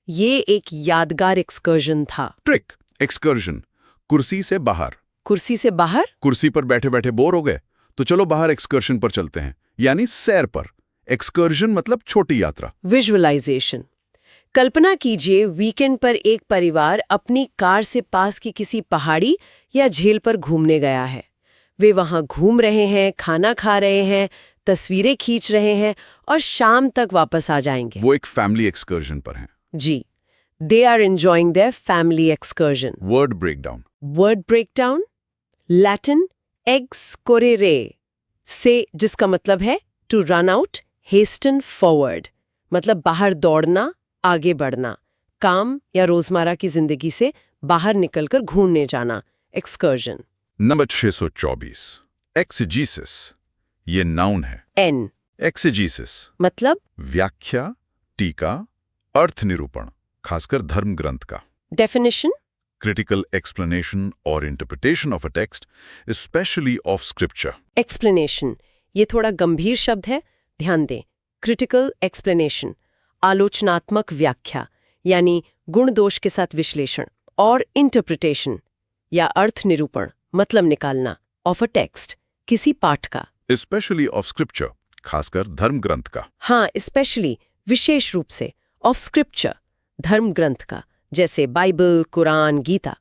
ये एक यादगार एक्सकर्जन था। ट्रिक, एक्सकर्जन, कुर्सी से बाहर। कुर्सी से बाहर? कुर्सी पर बैठे बैठे बोर हो गए तो चलो बाहर एक्सकर्शन पर चलते हैं, यानी सैर पर। एक्सकर्जन मतलब छोटी यात्रा। विजुअलाइजेशन, कल्पना कीजिए वीकेंड पर एक परिवार अपनी कार से पास की किसी पहाड़ी या झील पर घूमने गया है। वे वहां घूम रहे हैं, खाना खा रहे हैं, तस्वीरें खींच रहे हैं और शाम तक वापस आ जाएंगे। वो एक फैमिली एक्सकर्जन पर हैं। जी, they are enjoying their family excursion. Word breakdown. Word breakdown, Latin एक्सकोरेरे से, जिसका मतलब है to run out, hasten forward मतलब बाहर दौड़ना, आगे बढ़ना, काम या रोजमर्रा की जिंदगी से बाहर निकलकर घूमने जाना, एक्सकर्जन। नंबर 624 एक्सिजीसिस, ये नाउन है। एन एक्सिजीसिस मतलब व्याख्या, टीका, अर्थ निरूपण, खासकर धर्म ग्रंथ का। Definition. Critical explanation or interpretation of a text, especially of scripture. Explanation, ये थोड़ा गंभीर शब्द है, ध्यान दें। क्रिटिकल एक्सप्लेनेशन, आलोचनात्मक व्याख्या यानी गुण दोष के साथ विश्लेषण, और इंटरप्रिटेशन या अर्थ निरूपण मतलब निकालना, ऑफ अ टेक्स्ट किसी पाठ का। Especially of scripture, खासकर धर्म ग्रंथ का। हाँ, स्पेशली विशेष रूप से, ऑफ स्क्रिप्चर धर्म ग्रंथ का, जैसे बाइबल, कुरान, गीता।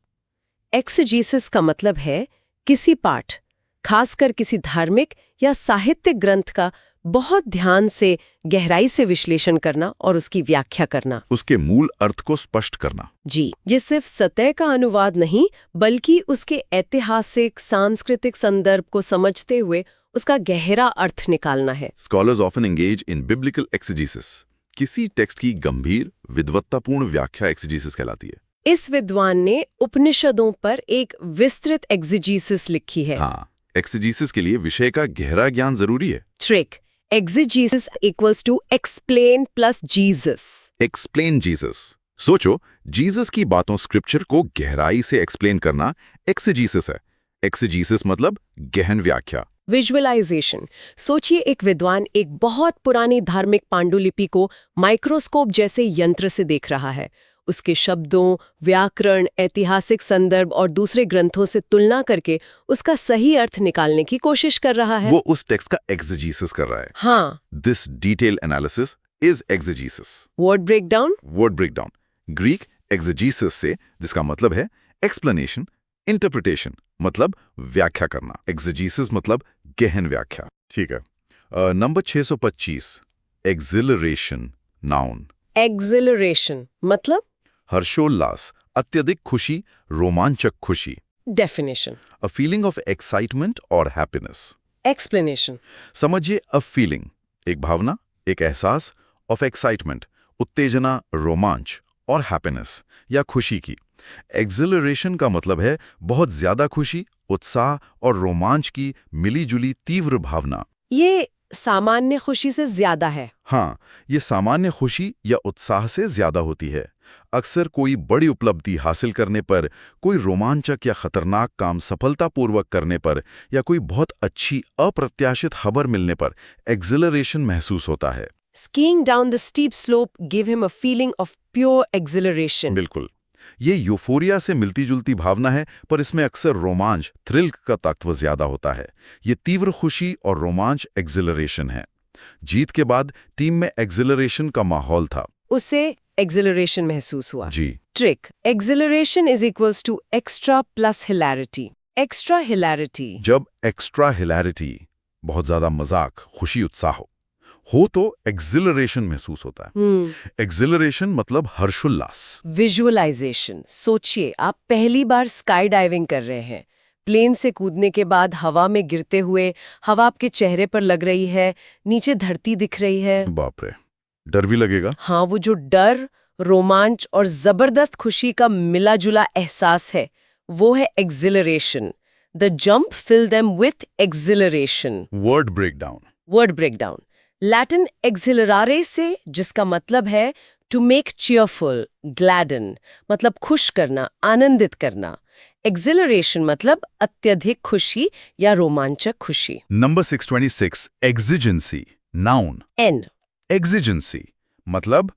एक्सेजीसिस का मतलब है किसी पाठ, खासकर किसी धार्मिक या साहित्यिक ग्रंथ का बहुत ध्यान से, गहराई से विश्लेषण करना और उसकी व्याख्या करना, उसके मूल अर्थ को स्पष्ट करना। जी, ये सिर्फ सतह का अनुवाद नहीं, बल्कि उसके ऐतिहासिक, सांस्कृतिक संदर्भ को समझते हुए उसका गहरा अर्थ निकालना है। Scholars often engage in biblical exegesis. किसी टेक्स्ट की गंभीर, विद्वत्तापूर्ण व्याख्या एक्सिजीसिस कहलाती है। इस विद्वान ने उपनिषदों पर एक विस्तृत एक्जिजीसिस लिखी है। हाँ, एक्सिजीसिस के लिए विषय का गहरा ज्ञान जरूरी है। Trick, exegesis equals to explain plus Jesus. Explain Jesus. सोचो, जीसस की बातों, स्क्रिप्चर को गहराई से एक्सप्लेन करना एक्सिजीसिस है। एक्सिजीसिस मतलब गहन व्याख्या। विजुअलाइजेशन, सोचिए एक विद्वान एक बहुत पुरानी धार्मिक पांडुलिपि को माइक्रोस्कोप जैसे यंत्र से देख रहा है। उसके शब्दों, व्याकरण, ऐतिहासिक संदर्भ और दूसरे ग्रंथों से तुलना करके उसका सही अर्थ निकालने की कोशिश कर रहा है। वो उस टेक्स्ट का एक्सेजीसिस कर रहा है। हाँ, this detail analysis is exegesis. Word breakdown. Word breakdown Greek exegesis से, जिसका मतलब है एक्सप्लेनेशन, इंटरप्रिटेशन मतलब व्याख्या करना, एक्सेजीसिस मतलब गहन व्याख्या। ठीक है। Number 625 acceleration, noun. एक्सिलरेशन मतलब हर्षोल्लास, अत्यधिक खुशी, रोमांचक खुशी। Definition. A feeling of excitement और हैप्पीनेस। एक्सप्लेनेशन। समझिए, अ फीलिंग एक भावना, एक एहसास, ऑफ एक्साइटमेंट उत्तेजना, रोमांच, और हैप्पीनेस या खुशी की। एक्सिलरेशन का मतलब है बहुत ज्यादा खुशी, उत्साह और रोमांच की मिलीजुली तीव्र भावना। ये सामान्य खुशी से ज्यादा है। हाँ, ये सामान्य खुशी या उत्साह से ज्यादा होती है। अक्सर कोई बड़ी उपलब्धि हासिल करने पर, कोई रोमांचक या खतरनाक काम सफलतापूर्वक करने पर, या कोई बहुत अच्छी अप्रत्याशित खबर मिलने पर एक्सिलरेशन महसूस होता है। Skiing down the steep slope gave him a feeling of pure exhilaration. बिल्कुल, ये यूफोरिया से मिलती जुलती भावना है, पर इसमें अक्सर रोमांच, थ्रिल का तत्व ज्यादा होता है। ये तीव्र खुशी और रोमांच एक्सिलरेशन है। जीत के बाद टीम में एक्सिलरेशन का माहौल था। उसे एक्सिलरेशन महसूस हुआ। जी। Trick, acceleration is equals to extra plus hilarity. Extra hilarity जब एक्स्ट्रा हिलैरिटी, बहुत ज्यादा मजाक, खुशी, उत्साह हो तो एक्सिलरेशन महसूस होता है। एक्सिलरेशन मतलब हर्षोल्लास। विजुअलाइजेशन, सोचिए आप पहली बार स्काई डाइविंग कर रहे हैं। प्लेन से कूदने के बाद हवा में गिरते हुए हवा आपके चेहरे पर लग रही है, नीचे धरती दिख रही है। बाप रे, डर भी लगेगा। हाँ, वो जो डर, रोमांच और जबरदस्त खुशी का मिला जुला एहसास है, वो है acceleration. The jump fill them with acceleration. Word breakdown. Word breakdown Latin accelerare से, जिसका मतलब है टू मेक चीयरफुल, ग्लैडन मतलब खुश करना, आनंदित करना। एक्सिलरेशन मतलब अत्यधिक खुशी या रोमांचक खुशी। Number 626 exigency, noun. N. Exigency मतलब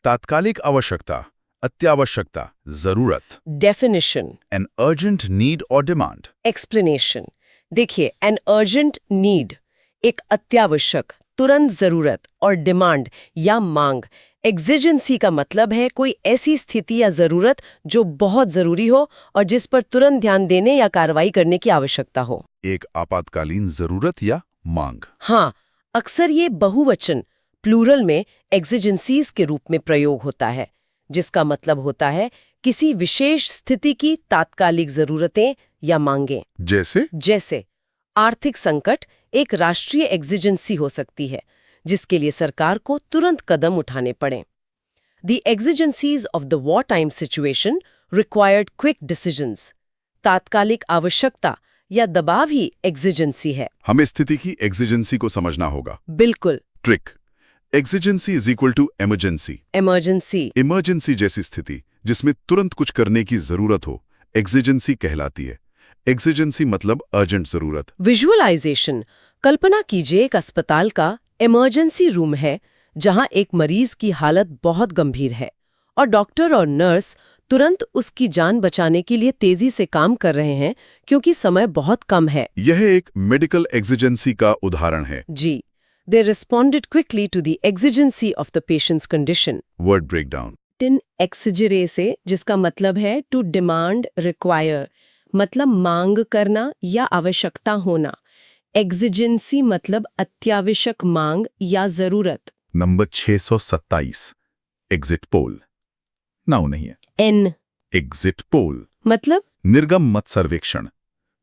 तात्कालिक आवश्यकता, अत्यावश्यकता, जरूरत। Definition, an urgent need or demand. Explanation, देखिए, एन अर्जेंट नीड एक अत्यावश्यक, तुरंत जरूरत, और डिमांड या मांग। एक्जिजेंसी का मतलब है कोई ऐसी स्थिति या जरूरत जो बहुत जरूरी हो और जिस पर तुरंत ध्यान देने या कार्रवाई करने की आवश्यकता हो। एक आपातकालीन जरूरत या मांग। हाँ, अक्सर ये बहुवचन, प्लूरल में एक्जिजेंसीज के रूप में प्रयोग होता है, जिसका मतलब होता है किसी विशेष स्थिति की तात्कालिक जरूरतें या मांगें। जैसे आर्थिक संकट एक राष्ट्रीय एक्जिजेंसी हो सकती है, जिसके लिए सरकार को तुरंत कदम उठाने पड़े। The exigencies of the wartime situation required quick decisions. तात्कालिक आवश्यकता या दबाव ही exigency है। हमें स्थिति की एग्जिजेंसी को समझना होगा। बिल्कुल। Trick, exigency is equal to emergency. Emergency जैसी स्थिति जिसमें तुरंत कुछ करने की जरूरत हो एग्जिजेंसी कहलाती है। एग्जिजेंसी मतलब अर्जेंट जरूरत। विजुअलाइजेशन, कल्पना कीजिए एक अस्पताल का इमरजेंसी रूम है जहां एक मरीज की हालत बहुत गंभीर है और डॉक्टर और नर्स तुरंत उसकी जान बचाने के लिए तेजी से काम कर रहे हैं क्योंकि समय बहुत कम है। यह एक मेडिकल एग्जिजेंसी का उदाहरण है। जी, they responded quickly to the exigency of the patient's condition. Word breakdown. इन एक्सिजरे से, जिसका मतलब है टू डिमांड, रिक्वायर, मतलब मांग करना या आवश्यकता होना। एग्जिजेंसी मतलब अत्यावश्यक मांग या जरूरत। Number 627, exit poll. नाउ नहीं है। एन एग्जिट पोल मतलब निर्गम मत सर्वेक्षण,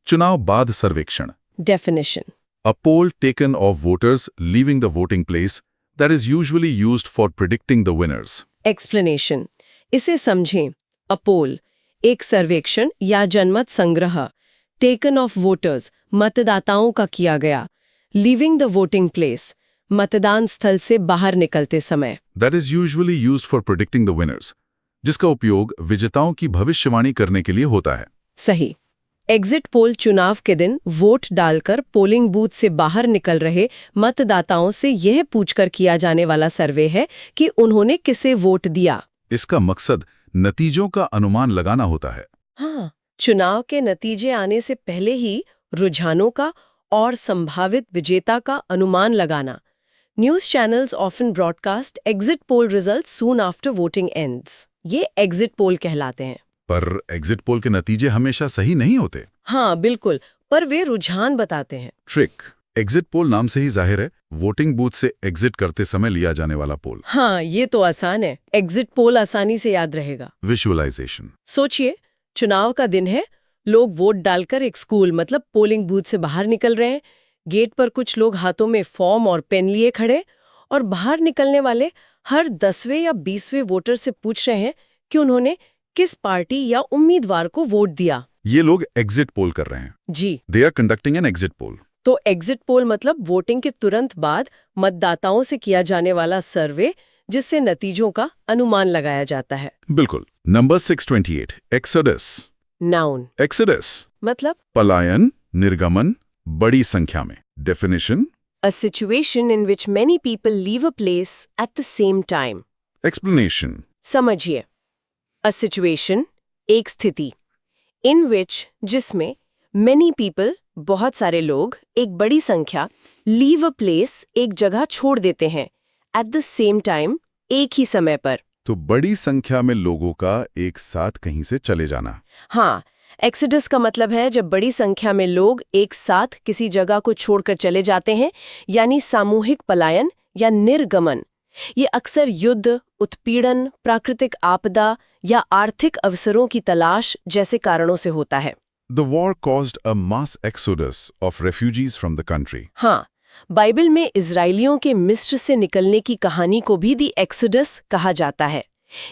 चुनाव बाद सर्वेक्षण। Definition. A poll taken of voters leaving the voting place that is usually used for predicting the winners. Explanation, इसे समझें। अपोल, एक सर्वेक्षण या जनमत संग्रह। टेकन ऑफ वोटर्स, मतदाताओं का किया गया। लीविंग द वोटिंग प्लेस, मतदान स्थल से बाहर निकलते समय। That is usually used for predicting the winners, जिसका उपयोग विजेताओं की भविष्यवाणी करने के लिए होता है। सही। एग्जिट पोल चुनाव के दिन वोट डालकर पोलिंग बूथ से बाहर निकल रहे मतदाताओं से यह पूछकर किया जाने वाला सर्वे है कि उन्होंने किसे वोट दिया। इसका मकसद नतीजों का अनुमान लगाना होता है। हाँ, चुनाव के नतीजे आने से पहले ही रुझानों का और संभावित विजेता का अनुमान लगाना। News channels often broadcast exit poll result soon after voting ends. ये एग्जिट पोल कहलाते हैं। पर एग्जिट पोल के नतीजे हमेशा सही नहीं होते। हाँ बिल्कुल, पर वे रुझान बताते हैं। ट्रिक, एग्जिट पोल नाम से ही जाहिर है वोटिंग बूथ से एग्जिट करते समय लिया जाने वाला पोल। हाँ, ये तो आसान है। एग्जिट पोल आसानी से याद रहेगा। विजुअलाइजेशन। सोचिए, चुनाव का दिन है, लोग वोट डालकर एक स्कूल मतलब पोलिंग बूथ से बाहर निकल रहे हैं। गेट पर कुछ लोग हाथों में फॉर्म और पेन लिए खड़े और बाहर निकलने वाले हर 10वें या 20वें वोटर से पूछ रहे हैं कि उन्होंने किस पार्टी या उम्मीदवार को वोट दिया। ये लोग एग्जिट पोल कर रहे हैं। जी, they are conducting an exit poll. तो एग्जिट पोल मतलब वोटिंग के तुरंत बाद मतदाताओं से किया जाने वाला सर्वे जिससे नतीजों का अनुमान लगाया जाता है। बिल्कुल। Number 628, exodus. नाउन। एक्सोडस मतलब पलायन, निर्गमन, बड़ी संख्या में। Definition, a situation in which many people leave a place at the same time. Explanation, समझिए, a situation, एक स्थिति, in which, जिसमें, many people, बहुत सारे लोग, एक बड़ी संख्या, leave a place, एक जगह छोड़ देते हैं, at the same time, एक ही समय पर। तो बड़ी संख्या में लोगों का एक साथ कहीं से चले जाना। हाँ, एक्सोडस का मतलब है जब बड़ी संख्या में लोग एक साथ किसी जगह को छोड़कर चले जाते हैं, यानी सामूहिक पलायन या निर्गमन। ये अक्सर युद्ध, उत्पीड़न, प्राकृतिक आपदा या आर्थिक अवसरों की तलाश जैसे कारणों से होता है। The war caused a mass exodus of refugees from the country. हाँ, बाइबल में इजराइलियों के मिस्र से निकलने की कहानी को भी दी एक्सोडस कहा जाता है।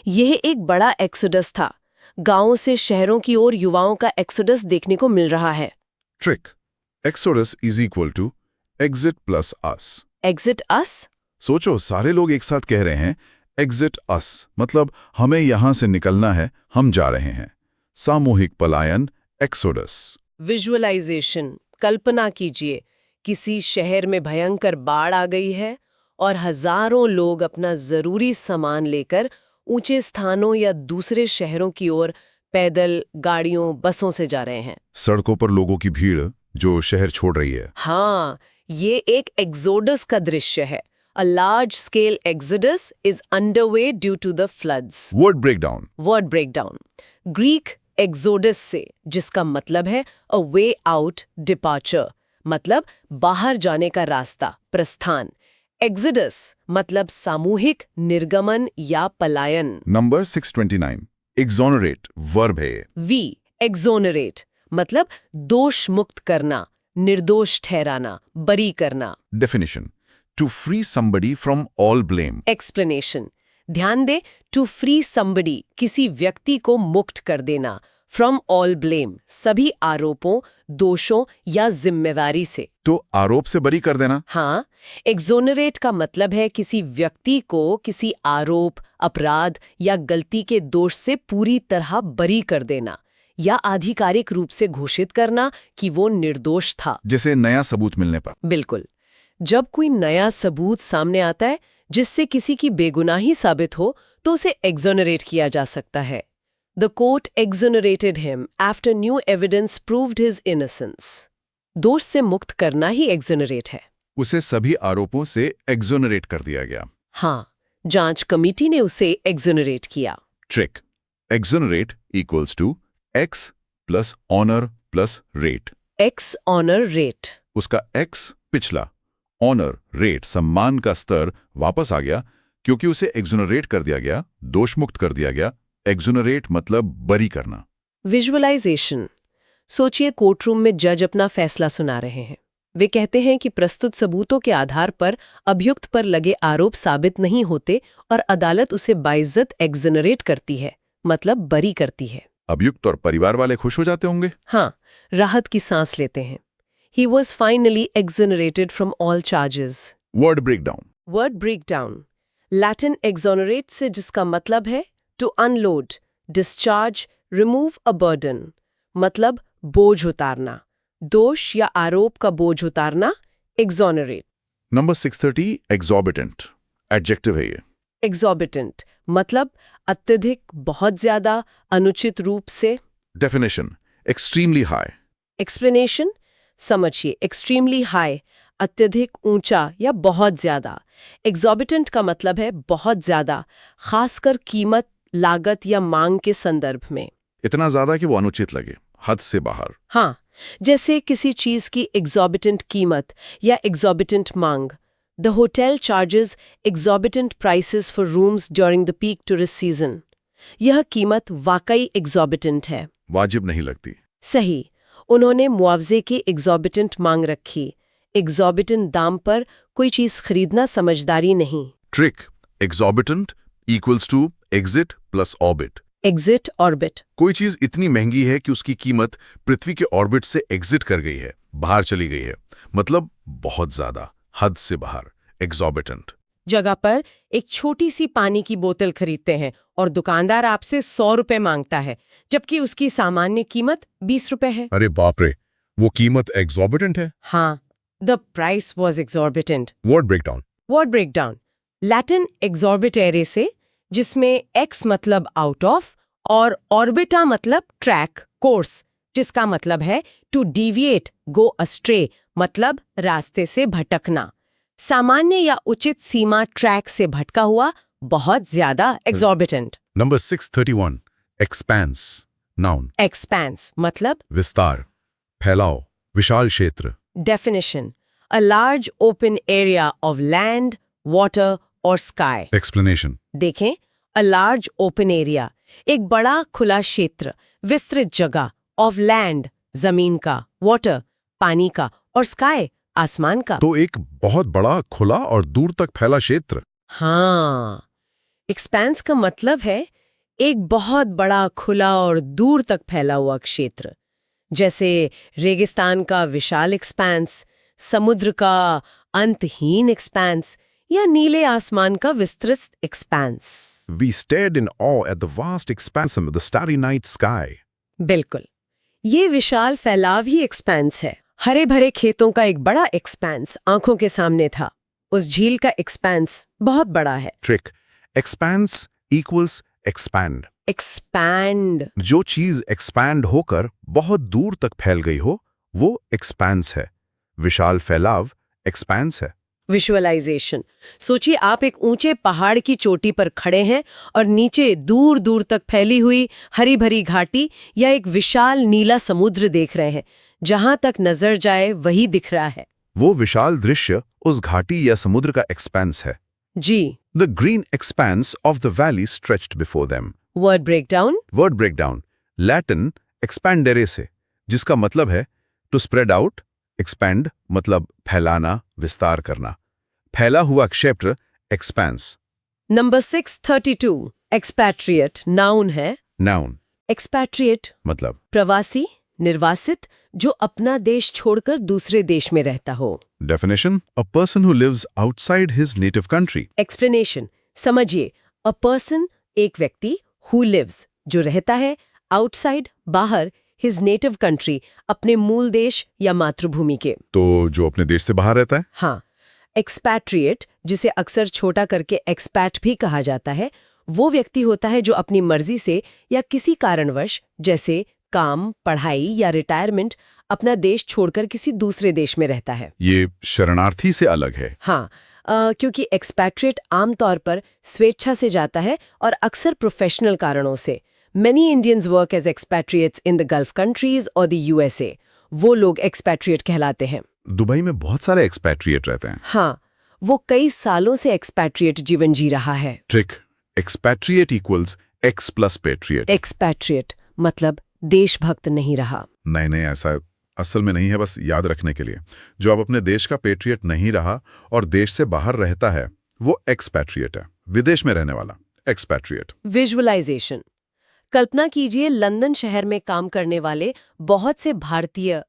यह एक बड़ा एक्सोडस था। गांवों से शहरों की ओर युवाओं का एक्सोडस देखने को मिल रहा है। Trick, exodus is equal to exit plus us. Exit us? सोचो, सारे लोग एक साथ कह रहे हैं exit us, मतलब हमें यहां से निकलना है, हम जा रहे हैं। सामूहिक पलायन, एक्सोडस। विजुअलाइजेशन, कल्पना कीजिए, किसी शहर में भयंकर बाढ़ आ गई है और हजारों लोग अपना जरूरी सामान लेकर ऊंचे स्थानों या दूसरे शहरों की ओर पैदल, गाड़ियों, बसों से जा रहे हैं। सड़कों पर लोगों की भीड़ जो शहर छोड़ रही है। हाँ, ये एक एक्सोडस का दृश्य है। A large scale exodus is underway due to the floods. Word breakdown. Word breakdown. Greek exodus से, जिसका मतलब है a way out, departure, मतलब बाहर जाने का रास्ता, प्रस्थान। Exodus मतलब सामूहिक निर्गमन या पलायन। Number 629, exonerate, verb है। V, exonerate मतलब दोष मुक्त करना, निर्दोष ठहराना, बरी करना। Definition, to free somebody from all blame. Explanation, ध्यान दे, टू फ्री somebody, किसी व्यक्ति को मुक्त कर देना, फ्रॉम ऑल ब्लेम, सभी आरोपों, दोषों या जिम्मेवारी से। तो आरोप से बरी कर देना। हाँ, एक्सोनरेट का मतलब है किसी व्यक्ति को किसी आरोप, अपराध या गलती के दोष से पूरी तरह बरी कर देना या आधिकारिक रूप से घोषित करना कि वो निर्दोष था। जैसे नया सबूत मिलने पर। बिल्कुल। जब कोई नया सबूत सामने आता है जिससे किसी की बेगुनाही साबित हो तो उसे एक्सोनरेट किया जा सकता है। The court exonerated him after new evidence proved his innocence. दोष से मुक्त करना ही एक्सोनरेट है। उसे सभी आरोपों से एक्सोनरेट कर दिया गया। हाँ, जांच कमेटी ने उसे एक्सोनरेट किया। Trick, exonerate equals to ex plus honour plus rate. Ex honour rate. उसका एक्स पिछला, ऑनर रेट सम्मान का स्तर वापस आ गया क्योंकि उसे एक्सोनरेट कर दिया गया, दोष मुक्त कर दिया गया। एक्सोनरेट मतलब बरी करना। विजुअलाइजेशन, सोचिए कोर्टरूम में जज अपना फैसला सुना रहे हैं। वे कहते हैं कि प्रस्तुत सबूतों के आधार पर अभियुक्त पर लगे आरोप साबित नहीं होते और अदालत उसे बाइज्जत एक्सोनरेट करती है, मतलब बरी करती है। अभियुक्त और परिवार वाले खुश हो जाते होंगे। हाँ, राहत की सांस लेते हैं। He was finally exonerated from all charges. Word breakdown. Word breakdown. Latin exonerate से जिसका मतलब है to unload, discharge, remove a burden, मतलब बोझ उतारना, दोष या आरोप का बोझ उतारना, exonerate. नंबर 630 exorbitant एडजेक्टिव है ये। Exorbitant मतलब अत्यधिक, बहुत ज्यादा, अनुचित रूप से। Definition, extremely high. एक्सप्लेनेशन, समझिए, एक्सट्रीमली हाई, अत्यधिक ऊंचा या बहुत ज्यादा। एक्सॉर्बिटेंट का मतलब है बहुत ज्यादा, खासकर कीमत, लागत या मांग के संदर्भ में। इतना ज्यादा कि वो अनुचित लगे, हद से बाहर। हाँ, जैसे किसी चीज की एक्सॉर्बिटेंट कीमत या एक्सॉर्बिटेंट मांग। The hotel charges exorbitant prices for rooms during the peak tourist season. यह कीमत वाकई एक्सॉर्बिटेंट है, वाजिब नहीं लगती। सही। उन्होंने मुआवजे की एक्सॉर्बिटेंट मांग रखी। एक्सॉर्बिटेंट दाम पर कोई चीज खरीदना समझदारी नहीं। Trick, exorbitant equals to exit plus orbit. Exit orbit. कोई चीज इतनी महंगी है कि उसकी कीमत पृथ्वी के ऑर्बिट से एग्जिट कर गई है, बाहर चली गई है, मतलब बहुत ज्यादा, हद से बाहर, एक्सॉर्बिटेंट। जगह पर एक छोटी सी पानी की बोतल खरीदते हैं और दुकानदार आपसे 100 रुपए मांगता है, जबकि उसकी सामान्य कीमत 20 रुपए है। अरे बाप रे, वो कीमत एक्सॉर्बिटेंट है। हाँ, the price was exorbitant. Word breakdown. Word breakdown, Latin exorbitare से, जिसमें एक्स मतलब आउट ऑफ और ऑर्बिटा मतलब ट्रैक, कोर्स, जिसका मतलब है टू डिविएट, गो अस्ट्रे, मतलब रास्ते से भटकना। सामान्य या उचित सीमा ट्रैक से भटका हुआ, बहुत ज्यादा exorbitant. Number 631 expense noun. Expense मतलब विस्तार, फैलाव, विशाल क्षेत्र। Definition, a large open area of land, water और स्काई। एक्सप्लेनेशन, देखें, अ लार्ज ओपन एरिया, एक बड़ा खुला क्षेत्र, विस्तृत जगह, ऑफ लैंड, जमीन का, वाटर, पानी का, और स्काई, आसमान का। तो एक बहुत बड़ा, खुला और दूर तक फैला क्षेत्र। हाँ, एक्सपेंस का मतलब है एक बहुत बड़ा, खुला और दूर तक फैला हुआ क्षेत्र, जैसे रेगिस्तान का विशाल एक्सपेंस, समुद्र का अंतहीन एक्सपेंस या नीले आसमान का विस्तृत expense. We stared in awe at the vast expanse of the starry night sky. बिल्कुल, ये विशाल फैलाव ही एक्सपेंस है। हरे भरे खेतों का एक बड़ा एक्सपेंस आंखों के सामने था। उस झील का एक्सपेंस बहुत बड़ा है। Trick, expanse equals expand. Expand. जो चीज एक्सपैंड होकर बहुत दूर तक फैल गई हो, वो एक्सपेंस है। विशाल फैलाव एक्सपेंस है। विजुअलाइजेशन, सोचिए आप एक ऊंचे पहाड़ की चोटी पर खड़े हैं और नीचे दूर दूर तक फैली हुई हरी भरी घाटी या एक विशाल नीला समुद्र देख रहे हैं। जहां तक नजर जाए वही दिख रहा है। वो विशाल दृश्य उस घाटी या समुद्र का एक्सपेंस है। जी। The green expanse of the valley stretched before them. Word breakdown. Word breakdown, Latin expandere से, जिसका मतलब है to spread out, expand मतलब फैलाना, विस्तार करना। फैला हुआ क्षेत्र, एक्सपेंस। नंबर 632 एक्सपैट्रिएट नाउन है। नाउन एक्सपैट्रिएट मतलब प्रवासी, निर्वासित, जो अपना देश छोड़कर दूसरे देश में रहता हो। Definition, a person who lives outside his native country. Explanation समझिए, अ पर्सन एक व्यक्ति, हु लिव्स जो रहता है, आउटसाइड बाहर, हिज नेटिव कंट्री अपने मूल देश या मातृभूमि के। तो जो अपने देश से बाहर रहता है। हाँ, एक्सपैट्रिएट जिसे अक्सर छोटा करके एक्सपैट भी कहा जाता है, वो व्यक्ति होता है जो अपनी मर्जी से या किसी कारणवश जैसे काम, पढ़ाई या रिटायरमेंट अपना देश छोड़कर किसी दूसरे देश में रहता है। ये शरणार्थी से अलग है। हाँ, क्योंकि एक्सपैट्रिएट आमतौर पर स्वेच्छा से जाता है और अक्सर प्रोफेशनल कारणों से। Many Indians work as expatriates in the Gulf countries or the USA. वो लोग एक्सपैट्रिएट कहलाते हैं। दुबई में बहुत सारे एक्सपैट्रिएट रहते हैं। हाँ, वो कई सालों से एक्सपैट्रिएट जीवन जी रहा है। Trick, expatriate equals ex plus patriot. Expatriate मतलब देशभक्त नहीं रहा। नहीं, ऐसा असल में नहीं है, बस याद रखने के लिए। जो अब अपने देश का पैट्रिएट नहीं रहा और देश से बाहर रहता है, वो एक्सपैट्रिएट है, विदेश में रहने वाला एक्सपैट्रिएट। विजुअलाइजेशन, कल्पना कीजिए लंदन शहर में काम करने वाले बहुत से भारतीय,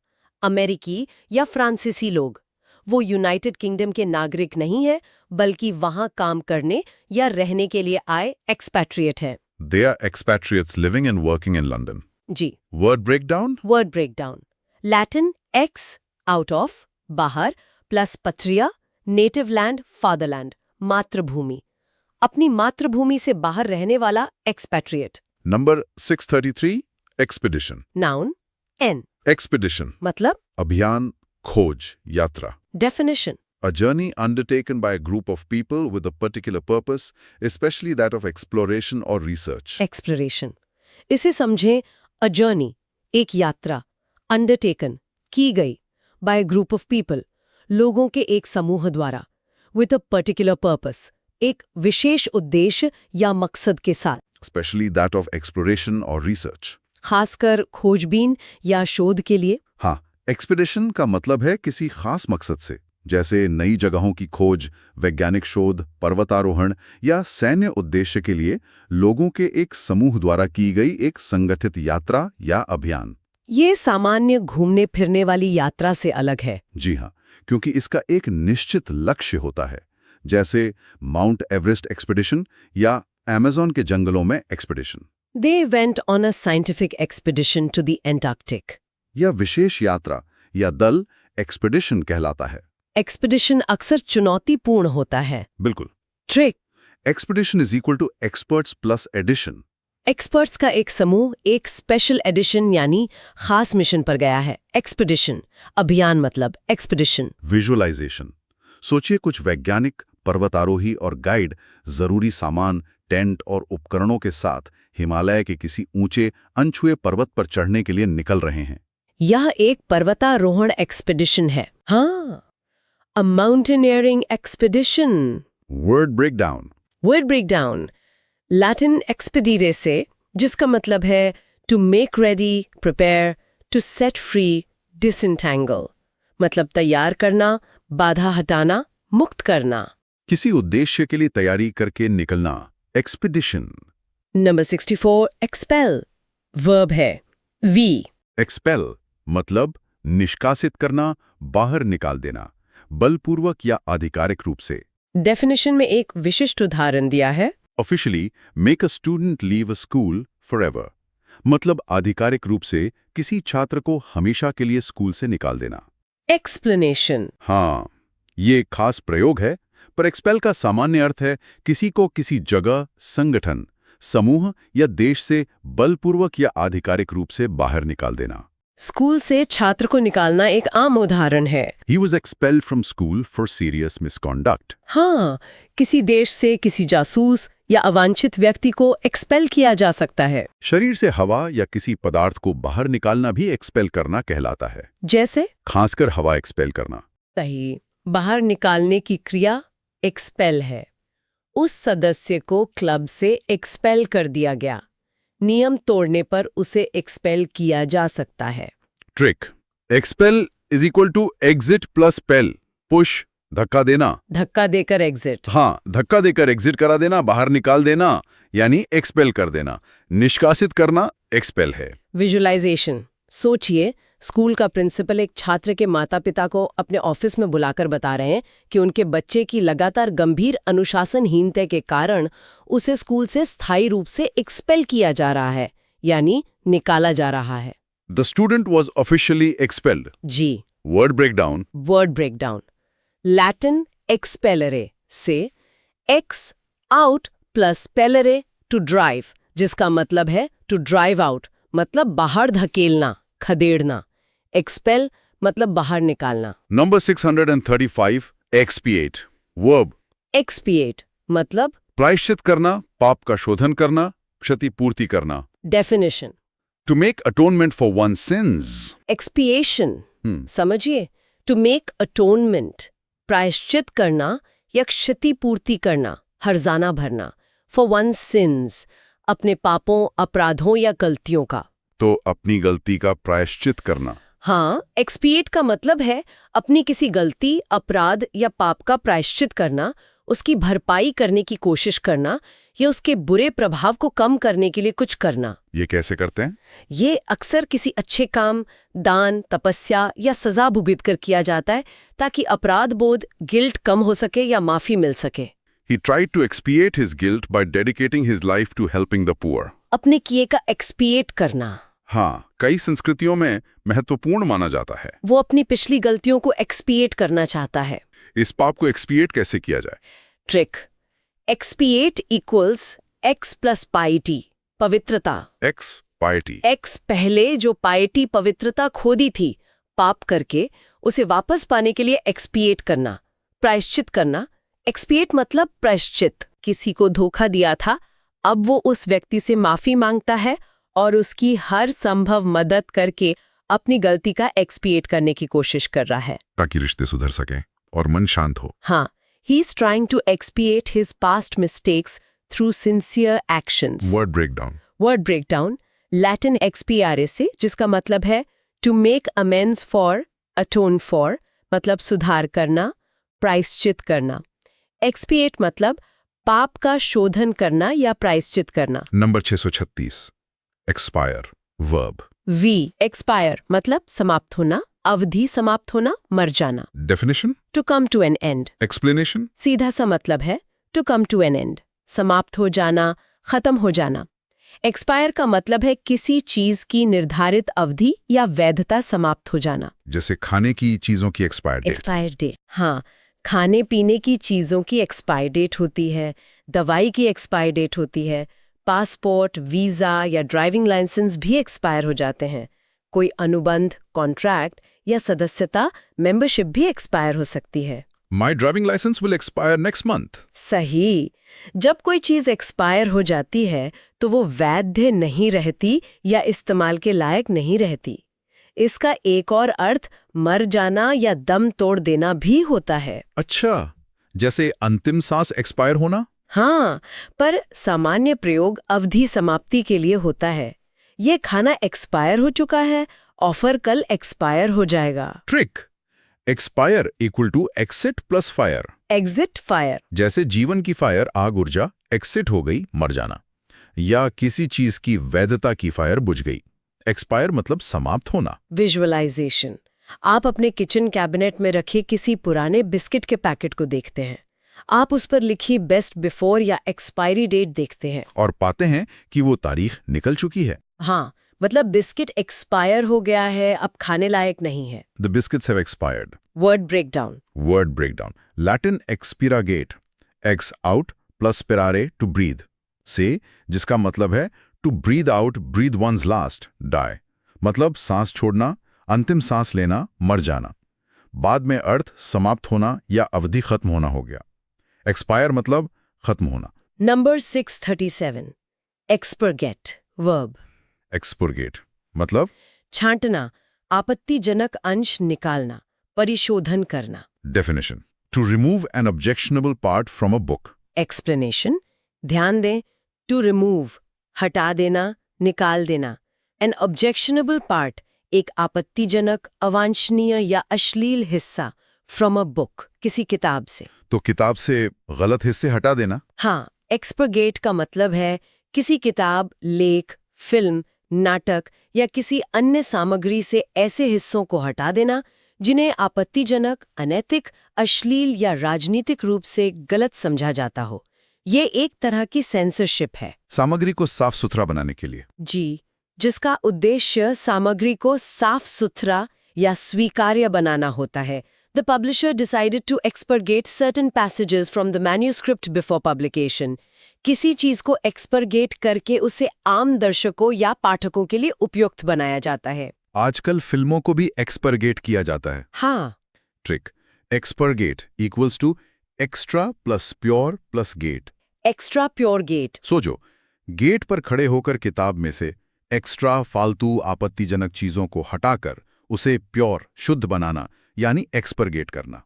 अमेरिकी या फ्रांसीसी लोग। वो यूनाइटेड किंगडम के नागरिक नहीं है, बल्कि वहां काम करने या रहने के लिए आए एक्सपैट्रिएट हैं। They are expatriates living and working in London. जी, Word breakdown? Word breakdown. Latin ex out of बाहर प्लस पत्रिया नेटिव लैंड फादरलैंड मातृभूमि, अपनी मातृभूमि से बाहर रहने वाला expatriate. Number 633, expedition. Noun an Expedition, मतलब अभियान, खोज, यात्रा. Definition A journey undertaken by a group of people with a particular purpose, especially that of exploration or research. Exploration. इसे समझें, अ जर्नी एक यात्रा, अंडरटेकन की गई, बाय ग्रुप ऑफ पीपल लोगों के एक समूह द्वारा, विद अ पर्टिकुलर पर्पस एक विशेष उद्देश्य या मकसद के साथ, Especially that of exploration or research. खासकर खोजबीन या शोध के लिए। हाँ, expedition का मतलब है किसी खास मकसद से, जैसे नई जगहों की खोज, वैज्ञानिक शोध, पर्वतारोहण या सैन्य उद्देश्य के लिए लोगों के एक समूह द्वारा की गई एक संगठित यात्रा या अभियान। ये सामान्य घूमने फिरने वाली यात्रा से अलग है। जी हाँ, क्योंकि इसका एक निश्चित लक्ष्य होता है, जैसे माउंट एवरेस्ट एक्सपीडिशन या अमेज़न के जंगलों में expedition. They went on a scientific expedition to the Antarctic. यह विशेष यात्रा या दल एक्सपीडिशन कहलाता है। एक्सपीडिशन अक्सर चुनौतीपूर्ण होता है। बिल्कुल। Trick, expedition is equal to experts plus addition. Experts का एक समूह एक स्पेशल एडिशन यानी खास मिशन पर गया है। एक्सपीडिशन अभियान मतलब एक्सपीडिशन। विजुअलाइजेशन, सोचिए कुछ वैज्ञानिक, पर्वतारोही और गाइड जरूरी सामान, टेंट और उपकरणों के साथ हिमालय के किसी ऊंचे अनछुए पर्वत पर चढ़ने के लिए निकल रहे हैं। यह एक पर्वतारोहण एक्सपीडिशन है। हाँ, a mountaineering expedition. Word breakdown. Word breakdown Latin expedire से, जिसका मतलब है to make ready, prepare, to set free, disentangle, मतलब तैयार करना, बाधा हटाना, मुक्त करना। किसी उद्देश्य के लिए तैयारी करके निकलना, एक्सपीडिशन। नंबर 64 एक्सपेल वर्ब है वी। एक्सपेल मतलब निष्कासित करना, बाहर निकाल देना, बलपूर्वक या आधिकारिक रूप से। डेफिनेशन में एक विशिष्ट उदाहरण दिया है। Officially make a student leave a school forever, मतलब आधिकारिक रूप से किसी छात्र को हमेशा के लिए स्कूल से निकाल देना। एक्सप्लेनेशन, हाँ, ये एक खास प्रयोग है, पर एक्सपेल का सामान्य अर्थ है किसी को किसी जगह, संगठन, समूह या देश से बलपूर्वक या आधिकारिक रूप से बाहर निकाल देना। स्कूल से छात्र को निकालना एक आम उदाहरण है। He was expelled from school for serious misconduct. हाँ, किसी देश से किसी जासूस या अवांछित व्यक्ति को एक्सपेल किया जा सकता है। शरीर से हवा या किसी पदार्थ को बाहर निकालना भी एक्सपेल करना कहलाता है। जैसे खासकर हवा एक्सपेल करना। सही, बाहर निकालने की क्रिया एक्सपेल है। उस सदस्य को क्लब से एक्सपेल कर दिया गया। नियम तोड़ने पर उसे एक्सपेल किया जा सकता है। Trick, expel is equal to exit plus pel, push, धक्का देना। धक्का देकर एग्जिट। हाँ, धक्का देकर एग्जिट करा देना, बाहर निकाल देना, यानी एक्सपेल कर देना। निष्कासित करना एक्सपेल है। विजुअलाइजेशन। सोचिए, स्कूल का प्रिंसिपल एक छात्र के माता-पिता को अपने ऑफिस में बुलाकर बता रहे हैं कि उनके बच्चे की लगातार गंभीर अनुशासनहीनता के कारण उसे स्कूल से स्थायी रूप से एक्सपेल किया जा रहा है, यानी निकाला जा रहा है। The student was officially expelled. जी। Word breakdown. Word breakdown. Latin expellere से ex out plus pellere to drive, जिसका मतलब है टू ड्राइव आउट, मतलब बाहर धकेलना, खदेड़ना। एक्सपेल मतलब बाहर निकालना। Number 635, expiate. Verb. एक्सपिएट मतलब प्रायश्चित करना, पाप का शोधन करना, क्षतिपूर्ति करना। Definition. To make atonement for one's sins. एक्सपिएशन समझिए, टू मेक अटोनमेंट, प्रायश्चित करना या क्षतिपूर्ति करना, हर्जाना भरना। फॉर वन सिंस, अपने पापों, अपराधों या गलतियों का। तो अपनी गलती का प्रायश्चित करना। हाँ, एक्सपिएट का मतलब है अपनी किसी गलती, अपराध या पाप का प्रायश्चित करना, उसकी भरपाई करने की कोशिश करना या उसके बुरे प्रभाव को कम करने के लिए कुछ करना। ये कैसे करते हैं? ये अक्सर किसी अच्छे काम, दान, तपस्या या सजा भुगत कर किया जाता है ताकि अपराध बोध, गिल्ट कम हो सके या माफी मिल सके। He tried to expiate his guilt by dedicating his life to helping the poor. अपने किए का एक्सपिएट करना। हाँ, कई संस्कृतियों में महत्वपूर्ण माना जाता है। वो अपनी पिछली गलतियों को एक्सपिएट करना चाहता है। इस पाप को एक्सपिएट कैसे किया जाए? ट्रिक। एक्सपिएट इक्वल्स एक्स प्लस पाइटी, पवित्रता। X, piety. एक्स पहले जो पाइटी, पवित्रता खो दी थी पाप करके, उसे वापस पाने के लिए एक्सपिएट करना, प्रायश्चित करना। एक्सपिएट मतलब प्रायश्चित। किसी को धोखा दिया था, अब वो उस व्यक्ति से माफी मांगता है और उसकी हर संभव मदद करके अपनी गलती का एक्सपिएट करने की कोशिश कर रहा है, ताकि रिश्ते सुधर सकें और मन शांत हो। हाँ, he is trying to expiate his past mistakes through sincere actions. Word breakdown. Word breakdown, Latin expiare से, जिसका मतलब है to make amends for, atone for, मतलब सुधार करना, प्रायश्चित करना। एक्सपिएट मतलब पाप का शोधन करना या प्रायश्चित करना। Number 636, expire. Verb. V, expire मतलब समाप्त होना, अवधि समाप्त होना, मर जाना। Definition. To come to an end, Explanation. सीधा सा मतलब है to come to an end, समाप्त हो जाना, खत्म हो जाना। एक्सपायर का मतलब है किसी चीज की निर्धारित अवधि या वैधता समाप्त हो जाना। जैसे खाने की चीजों की एक्सपायर डेट। एक्सपायर डेट, हाँ, खाने पीने की चीजों की एक्सपायर डेट होती है, दवाई की एक्सपायर डेट होती है, पासपोर्ट, वीजा या ड्राइविंग लाइसेंस भी एक्सपायर हो जाते हैं। कोई अनुबंध, कॉन्ट्रैक्ट या सदस्यता, मेंबरशिप भी एक्सपायर हो सकती है। My driving license will expire next month. सही। जब कोई चीज एक्सपायर हो जाती है तो वो वैध नहीं रहती या इस्तेमाल के लायक नहीं रहती। इसका एक और अर्थ मर जाना या दम तोड़ देना भी होता है। अच्छा, जैसे अंतिम सांस एक्सपायर होना? हाँ, पर सामान्य प्रयोग अवधि समाप्ति के लिए होता है। ये खाना एक्सपायर हो चुका है, ऑफर कल एक्सपायर हो जाएगा। Trick. Expire equal to exit plus fire. Exit fire. जैसे जीवन की फायर आग ऊर्जा, एक्सिट हो गई मर जाना, या किसी चीज की वैधता की फायर बुझ गई। एक्सपायर मतलब समाप्त होना। विजुअलाइजेशन। आप अपने किचन कैबिनेट में रखे किसी पुराने बिस्किट के पैकेट को देखते हैं। आप उस पर लिखी बेस्ट बिफोर या एक्सपायरी डेट देखते हैं और पाते हैं कि वो तारीख निकल चुकी है। हाँ, मतलब बिस्किट एक्सपायर हो गया है, अब खाने लायक नहीं है। The biscuits have expired. Word breakdown. Word breakdown. Latin expiragate. Ex out plus sperare to breathe. से जिसका मतलब है to breathe out, breathe one's last, die. मतलब सांस छोड़ना, अंतिम सांस लेना, मर जाना। बाद में अर्थ समाप्त होना या अवधि खत्म होना हो गया। एक्सपायर मतलब खत्म होना। नंबर 637, एक्सपर्गेट। वर्ब। एक्सपुरगेट मतलब छांटना, आपत्तिजनक अंश निकालना, परिशोधन करना। Definition. To remove an objectionable part from a book. Explanation, ध्यान दें, टू रिमूव, हटा देना, निकाल देना। एन ऑब्जेक्शनेबल पार्ट, एक आपत्तिजनक, अवांछनीय या अश्लील हिस्सा, फ्रॉम अ बुक, किसी किताब से। तो किताब से गलत हिस्से हटा देना। हाँ, एक्सपर्गेट का मतलब है किसी किताब, लेख, फिल्म, नाटक या किसी अन्य सामग्री से ऐसे हिस्सों को हटा देना जिन्हें आपत्तिजनक, अनैतिक, अश्लील या राजनीतिक रूप से गलत समझा जाता हो। ये एक तरह की सेंसरशिप है। सामग्री को साफ सुथरा बनाने के लिए। जी, जिसका उद्देश्य सामग्री को साफ सुथरा या स्वीकार्य बनाना होता है। The publisher decided to expurgate certain passages from the manuscript before publication. किसी चीज को एक्सपर्गेट करके उसे आम दर्शकों या पाठकों के लिए उपयुक्त बनाया जाता है। आजकल फिल्मों को भी एक्सपर्गेट किया जाता है। हाँ, trick, expurgate equals to extra plus pure plus gate. Extra pure gate. सोचो, गेट पर खड़े होकर किताब में से एक्स्ट्रा फालतू आपत्तिजनक चीजों को हटाकर उसे प्योर शुद्ध बनाना यानी एक्सपर्गेट करना।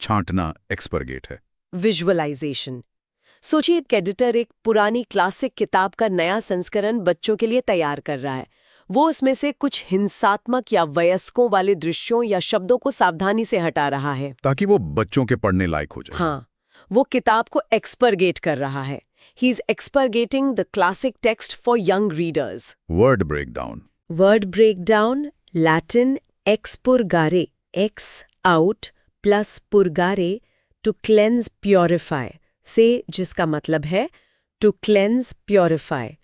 छांटना एक्सपर्गेट है। विजुअलाइजेशन। सोचिए, एक एडिटर एक पुरानी क्लासिक किताब का नया संस्करण बच्चों के लिए तैयार कर रहा है। वो उसमें से कुछ हिंसात्मक या वयस्कों वाले दृश्यों या शब्दों को सावधानी से हटा रहा है ताकि वो बच्चों के पढ़ने लायक हो जाए। हाँ, वो किताब को एक्सपर्गेट कर रहा है। He is expurgating the classic text for young readers. Word breakdown. Word breakdown, Latin expurgare, ex out plus purgare, to cleanse purify से, जिसका मतलब है टू क्लेंस प्योरीफाई,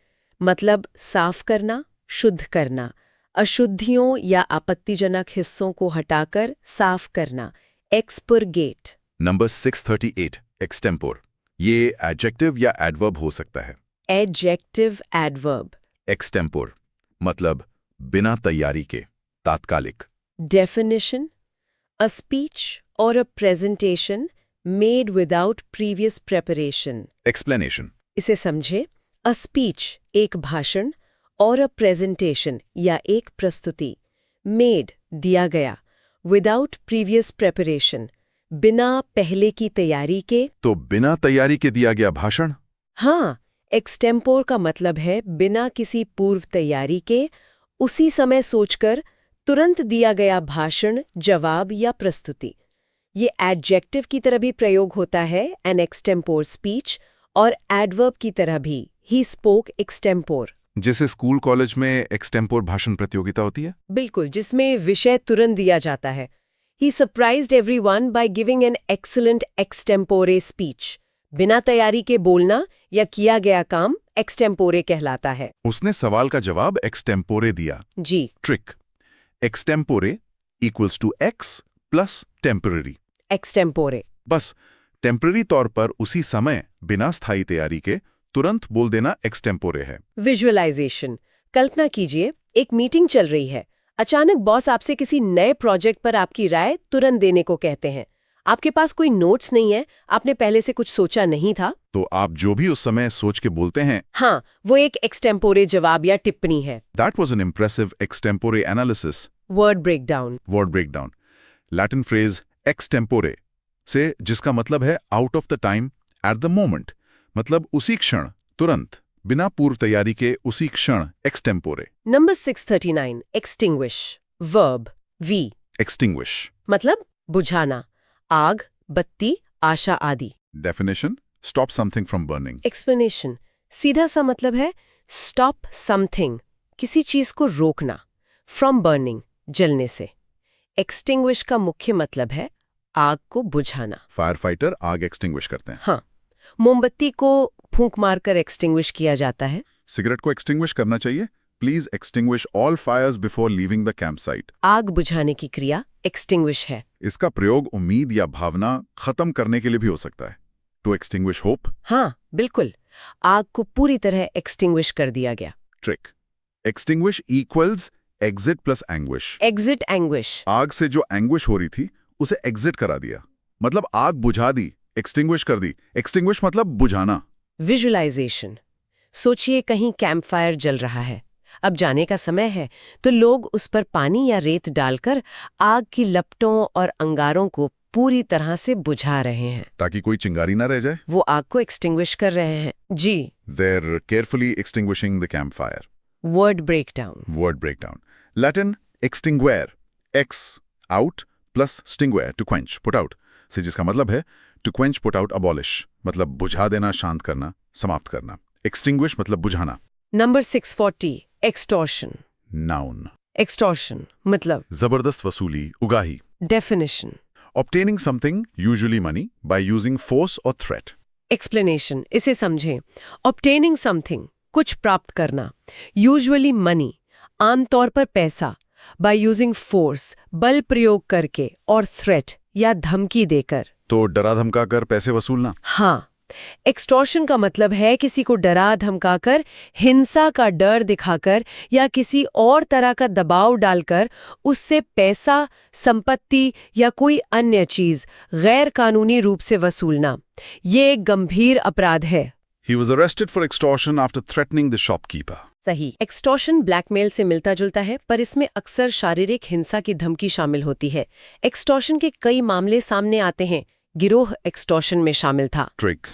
मतलब साफ करना, शुद्ध करना, अशुद्धियों या आपत्तिजनक हिस्सों को हटाकर साफ करना। एक्सपुरगेट। Number 638, extempore. ये एडजेक्टिव या एडवर्ब हो सकता है। Adjective, adverb. एक्सटेम्पोर मतलब बिना तैयारी के, तात्कालिक। Definition: a speech or a presentation made without previous preparation. Explanation. इसे समझे, a speech एक भाषण और a presentation या एक प्रस्तुति, made दिया गया, without previous preparation बिना पहले की तैयारी के। तो बिना तैयारी के दिया गया भाषण। हाँ, एक्सटेम्पोर का मतलब है बिना किसी पूर्व तैयारी के, उसी समय सोचकर तुरंत दिया गया भाषण, जवाब या प्रस्तुति। ये एडजेक्टिव की तरह भी प्रयोग होता है, एन एक्सटेम्पोर स्पीच, और एडवर्ब की तरह भी, ही स्पोक एक्सटेम्पोर। जैसे स्कूल कॉलेज में एक्सटेम्पोर भाषण प्रतियोगिता होती है। बिल्कुल, जिसमें विषय तुरंत दिया जाता है। He surprised everyone by giving an excellent extempore speech. बिना तैयारी के बोलना या किया गया काम एक्सटेम्पोरे कहलाता है। उसने सवाल का जवाब एक्सटेम्पोरे दिया। जी। Trick, extempore equals to ex plus temporary. Extempore बस टेम्पररी तौर पर उसी समय बिना स्थायी तैयारी के तुरंत बोल देना एक्सटेम्पोरे है। विजुअलाइजेशन। कल्पना कीजिए, एक मीटिंग चल रही है। अचानक बॉस आपसे किसी नए प्रोजेक्ट पर आपकी राय तुरंत देने को कहते हैं। आपके पास कोई नोट्स नहीं है, आपने पहले से कुछ सोचा नहीं था, तो आप जो भी उस समय सोच के बोलते हैं, हाँ, वो एक एक्सटेम्पोरे जवाब या टिप्पणी है। That was an impressive extempore analysis. Word breakdown. Word breakdown, Latin phrase extempore से, जिसका मतलब है out of the time, at the moment, मतलब उसी क्षण, तुरंत, बिना पूर्व तैयारी के उसी क्षण, extempore. Number 639, extinguish. Verb, V. Extinguish मतलब बुझाना, आग, बत्ती, आशा आदि। Definition, stop something from burning. Explanation, सीधा सा मतलब है स्टॉप समथिंग, किसी चीज को रोकना, फ्रॉम बर्निंग, जलने से। एक्सटिंग्विश का मुख्य मतलब है आग को बुझाना। फायर फाइटर आग एक्सटिंग्विश करते हैं। हाँ, मोमबत्ती को फूंक मारकर एक्सटिंग्विश किया जाता है। सिगरेट को एक्सटिंग्विश करना चाहिए। Please extinguish all fires before leaving the camp site. आग बुझाने की क्रिया एक्सटिंग्विश है। इसका प्रयोग उम्मीद या भावना खत्म करने के लिए भी हो सकता है। To extinguish hope. हाँ, बिल्कुल, आग को पूरी तरह एक्सटिंग्विश कर दिया गया। Trick, extinguish equals exit plus anguish. Exit anguish. आग से जो एंग्विश हो रही थी उसे एग्जिट करा दिया, मतलब आग बुझा दी, एक्सटिंग्विश कर दी। एक्सटिंग्विश मतलब बुझाना। विजुअलाइजेशन। सोचिए, कहीं कैंप फायर जल रहा है, अब जाने का समय है, तो लोग उस पर पानी या रेत डालकर आग की लपटों और अंगारों को पूरी तरह से बुझा रहे हैं, ताकि कोई चिंगारी ना रह जाए। वो आग को एक्सटिंग्विश कर रहे हैं। जी। They're carefully extinguishing the campfire. वर्ड breakdown. Word breakdown. Latin extinguere, ex out plus stinguere to quench put out से, जिसका मतलब है to quench put out abolish मतलब बुझा देना, शांत करना, समाप्त करना। एक्सटिंग्विश मतलब बुझाना। Number 640 extortion. नाउन। एक्सटॉर्शन मतलब जबरदस्त वसूली, उगाही। Definition. Obtaining something, usually money, by using force or threat. Explanation, इसे समझें। ऑब्टेनिंग समथिंग, कुछ प्राप्त करना, यूजुअली मनी, आमतौर पर पैसा, बाय यूजिंग फोर्स, बल प्रयोग करके, और थ्रेट या धमकी देकर। तो डरा धमकाकर पैसे वसूलना। हाँ, एक्सटॉर्शन का मतलब है किसी को डरा धमकाकर, हिंसा का डर दिखाकर या किसी और तरह का दबाव डालकर उससे पैसा, संपत्ति या कोई अन्य चीज गैर कानूनी रूप से वसूलना। ये एक गंभीर अपराध है। He was arrested for extortion after threatening the shopkeeper. सही। एक्सटॉर्शन ब्लैकमेल से मिलता जुलता है, पर इसमें अक्सर शारीरिक हिंसा की धमकी शामिल होती है। एक्सटॉर्शन के कई मामले सामने आते हैं। गिरोह एक्सटॉर्शन में शामिल था। Trick.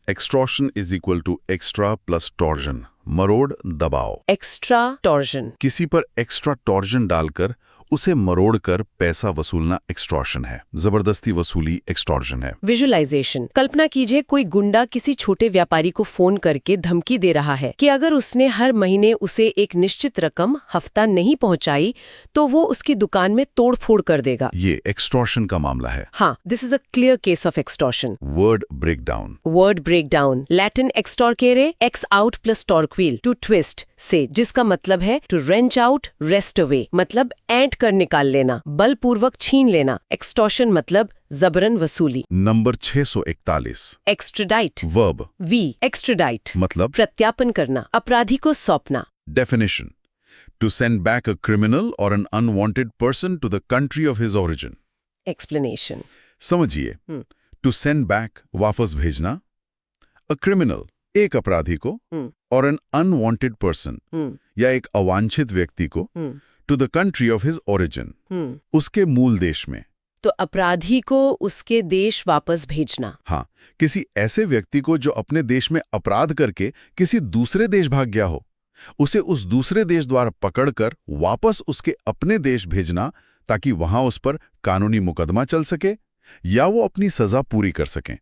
Extortion is equal to extra plus torsion. मरोड़, दबाव। Extra torsion. किसी पर एक्स्ट्रा टॉर्जन डालकर उसे मरोड़कर पैसा वसूलना एक्सटॉर्शन है। जबरदस्ती वसूली एक्सटॉर्शन है। विजुअलाइजेशन। कल्पना कीजिए कोई गुंडा किसी छोटे व्यापारी को फोन करके धमकी दे रहा है कि अगर उसने हर महीने उसे एक निश्चित रकम हफ्ता नहीं पहुंचाई तो वो उसकी दुकान में तोड़फोड़ कर देगा। ये एक्सटॉर्शन का मामला है। हाँ, this is a clear case of extortion. Word breakdown. Word breakdown Latin extorquere, ex out plus torquere, to twist से, जिसका मतलब है to wrench out, wrest away मतलब ऐंठ कर निकाल लेना, बलपूर्वक छीन लेना। एक्सटॉर्शन मतलब जबरन वसूली। Number 641। Extradite. Verb. V extradite मतलब प्रत्यापन करना, अपराधी को सौंपना। Definition. To send back a criminal or an unwanted person to the country of his origin. Explanation. समझिए, टू सेंड बैक वापस भेजना, अ क्रिमिनल एक अपराधी को, और एन अनवांटेड पर्सन या एक अवांछित व्यक्ति को, to the country of his origin उसके मूल देश में। तो अपराधी को उसके देश वापस भेजना। हाँ, किसी ऐसे व्यक्ति को जो अपने देश में अपराध करके किसी दूसरे देश भाग गया हो, उसे उस दूसरे देश द्वारा पकड़कर वापस उसके अपने देश भेजना ताकि वहां उस पर कानूनी मुकदमा चल सके या वो अपनी सजा पूरी कर सकें।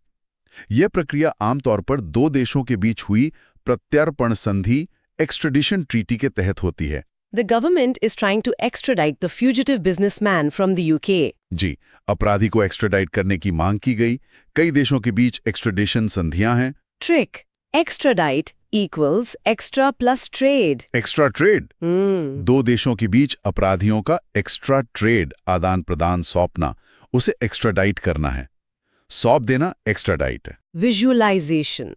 यह प्रक्रिया आमतौर पर दो देशों के बीच हुई प्रत्यर्पण संधि एक्सट्रेडिशन ट्रीटी के तहत होती है। The government is trying to extradite the fugitive businessman from the UK. जी, अपराधी को एक्स्ट्राडाइट करने की मांग की गई। कई देशों के बीच एक्स्ट्रेडिशन संधियां हैं। Trick. Extradite equals extra plus trade. Extra trade. दो देशों के बीच अपराधियों का एक्स्ट्रा ट्रेड आदान प्रदान सौंपना, उसे एक्स्ट्राडाइट करना है। सौंप देना एक्स्ट्राडाइट है। Visualization.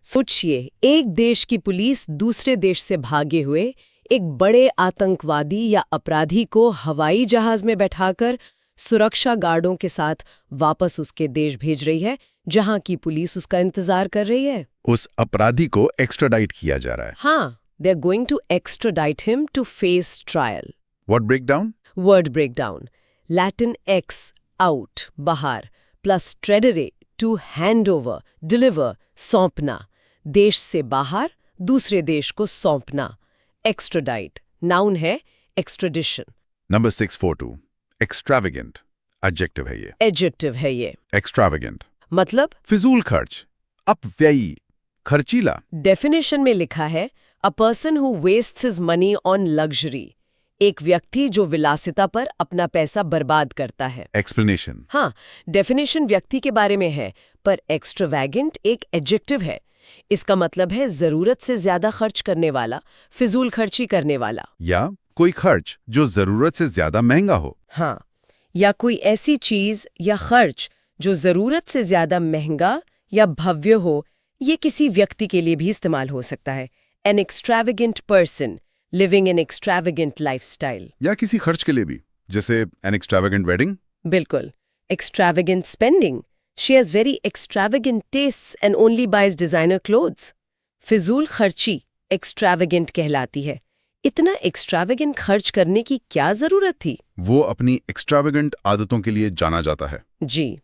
सोचिए, एक देश की पुलिस दूसरे देश से भागे हुए एक बड़े आतंकवादी या अपराधी को हवाई जहाज में बैठाकर सुरक्षा गार्डों के साथ वापस उसके देश भेज रही है, जहां की पुलिस उसका इंतजार कर रही है। उस अपराधी को एक्स्ट्राडाइट किया जा रहा है। हाँ, they are going to extradite him to face trial. What breakdown? Word breakdown Latin ex out बाहर plus tradere to hand over, deliver, सौंपना, देश से बाहर दूसरे देश को सौंपना। एक्स्ट्राडाइट नाउन है, एक्स्ट्रेडिशन। नंबर 642 एक्स्ट्रावेगेंट एडजेक्टिव है ये। एडजेक्टिव है ये। एक्स्ट्रावेगेंट मतलब फिजूल खर्च, अपव्ययी, खर्चीला। डेफिनेशन में लिखा है अ person who wastes his money on luxury, एक व्यक्ति जो विलासिता पर अपना पैसा बर्बाद करता है। एक्सप्लेनेशन। हाँ, डेफिनेशन व्यक्ति के बारे में है, पर एक्स्ट्रावेगेंट एक एडजेक्टिव है। इसका मतलब है जरूरत से ज्यादा खर्च करने वाला, फिजूल खर्ची करने वाला, या कोई खर्च जो जरूरत से ज्यादा महंगा हो। हाँ, या कोई ऐसी चीज या खर्च जो जरूरत से ज्यादा महंगा या भव्य हो। ये किसी व्यक्ति के लिए भी इस्तेमाल हो सकता है। An extravagant person living an extravagant lifestyle. या किसी खर्च के लिए भी, जैसे एन एक्स्ट्रावेगेंट वेडिंग। बिल्कुल। Extravagant spending, she has very extravagant tastes and only buys designer clothes. फिजूल खर्ची एक्स्ट्रावेगेंट कहलाती है। इतना एक्स्ट्रावेगेंट खर्च करने की क्या जरूरत थी? वो अपनी एक्स्ट्रावेगेंट आदतों के लिए जाना जाता है। जी।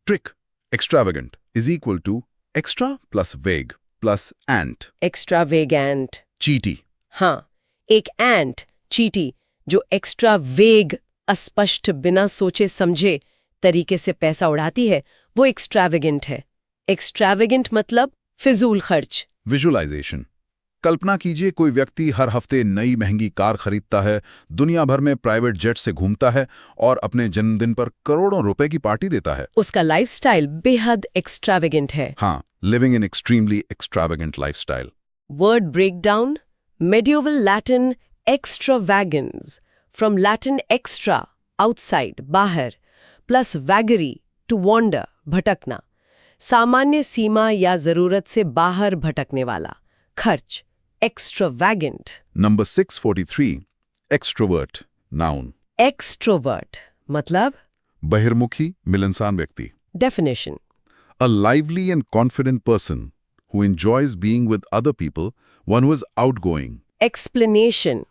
Trick. Extravagant is equal to extra plus vague plus ant. Extravagant. चीटी। हाँ, एक एंट, चीटी, जो एक्स्ट्रा वेग अस्पष्ट बिना सोचे समझे तरीके से पैसा उड़ाती है वो एक्स्ट्रावेगेंट है। एक्स्ट्रावेगेंट मतलब फिजूल खर्च। विजुअलाइजेशन। कल्पना कीजिए कोई व्यक्ति हर हफ्ते नई महंगी कार खरीदता है, दुनिया भर में प्राइवेट जेट से घूमता है और अपने जन्मदिन पर करोड़ों रुपए की पार्टी देता है। उसका लाइफस्टाइल बेहद एक्स्ट्रावेगेंट है। हाँ, living in extremely extravagant lifestyle. Word breakdown, medieval Latin extravagans, from Latin extra, outside, बाहर, plus vagary, to wander, भटकना, सामान्य सीमा या जरूरत से बाहर भटकने वाला, खर्च, extravagant. Number 643, extrovert, noun. Extrovert, मतलब बहिर्मुखी, मिलनसार व्यक्ति। definition, A lively and confident person who enjoys being with other people, one who is outgoing. explanation,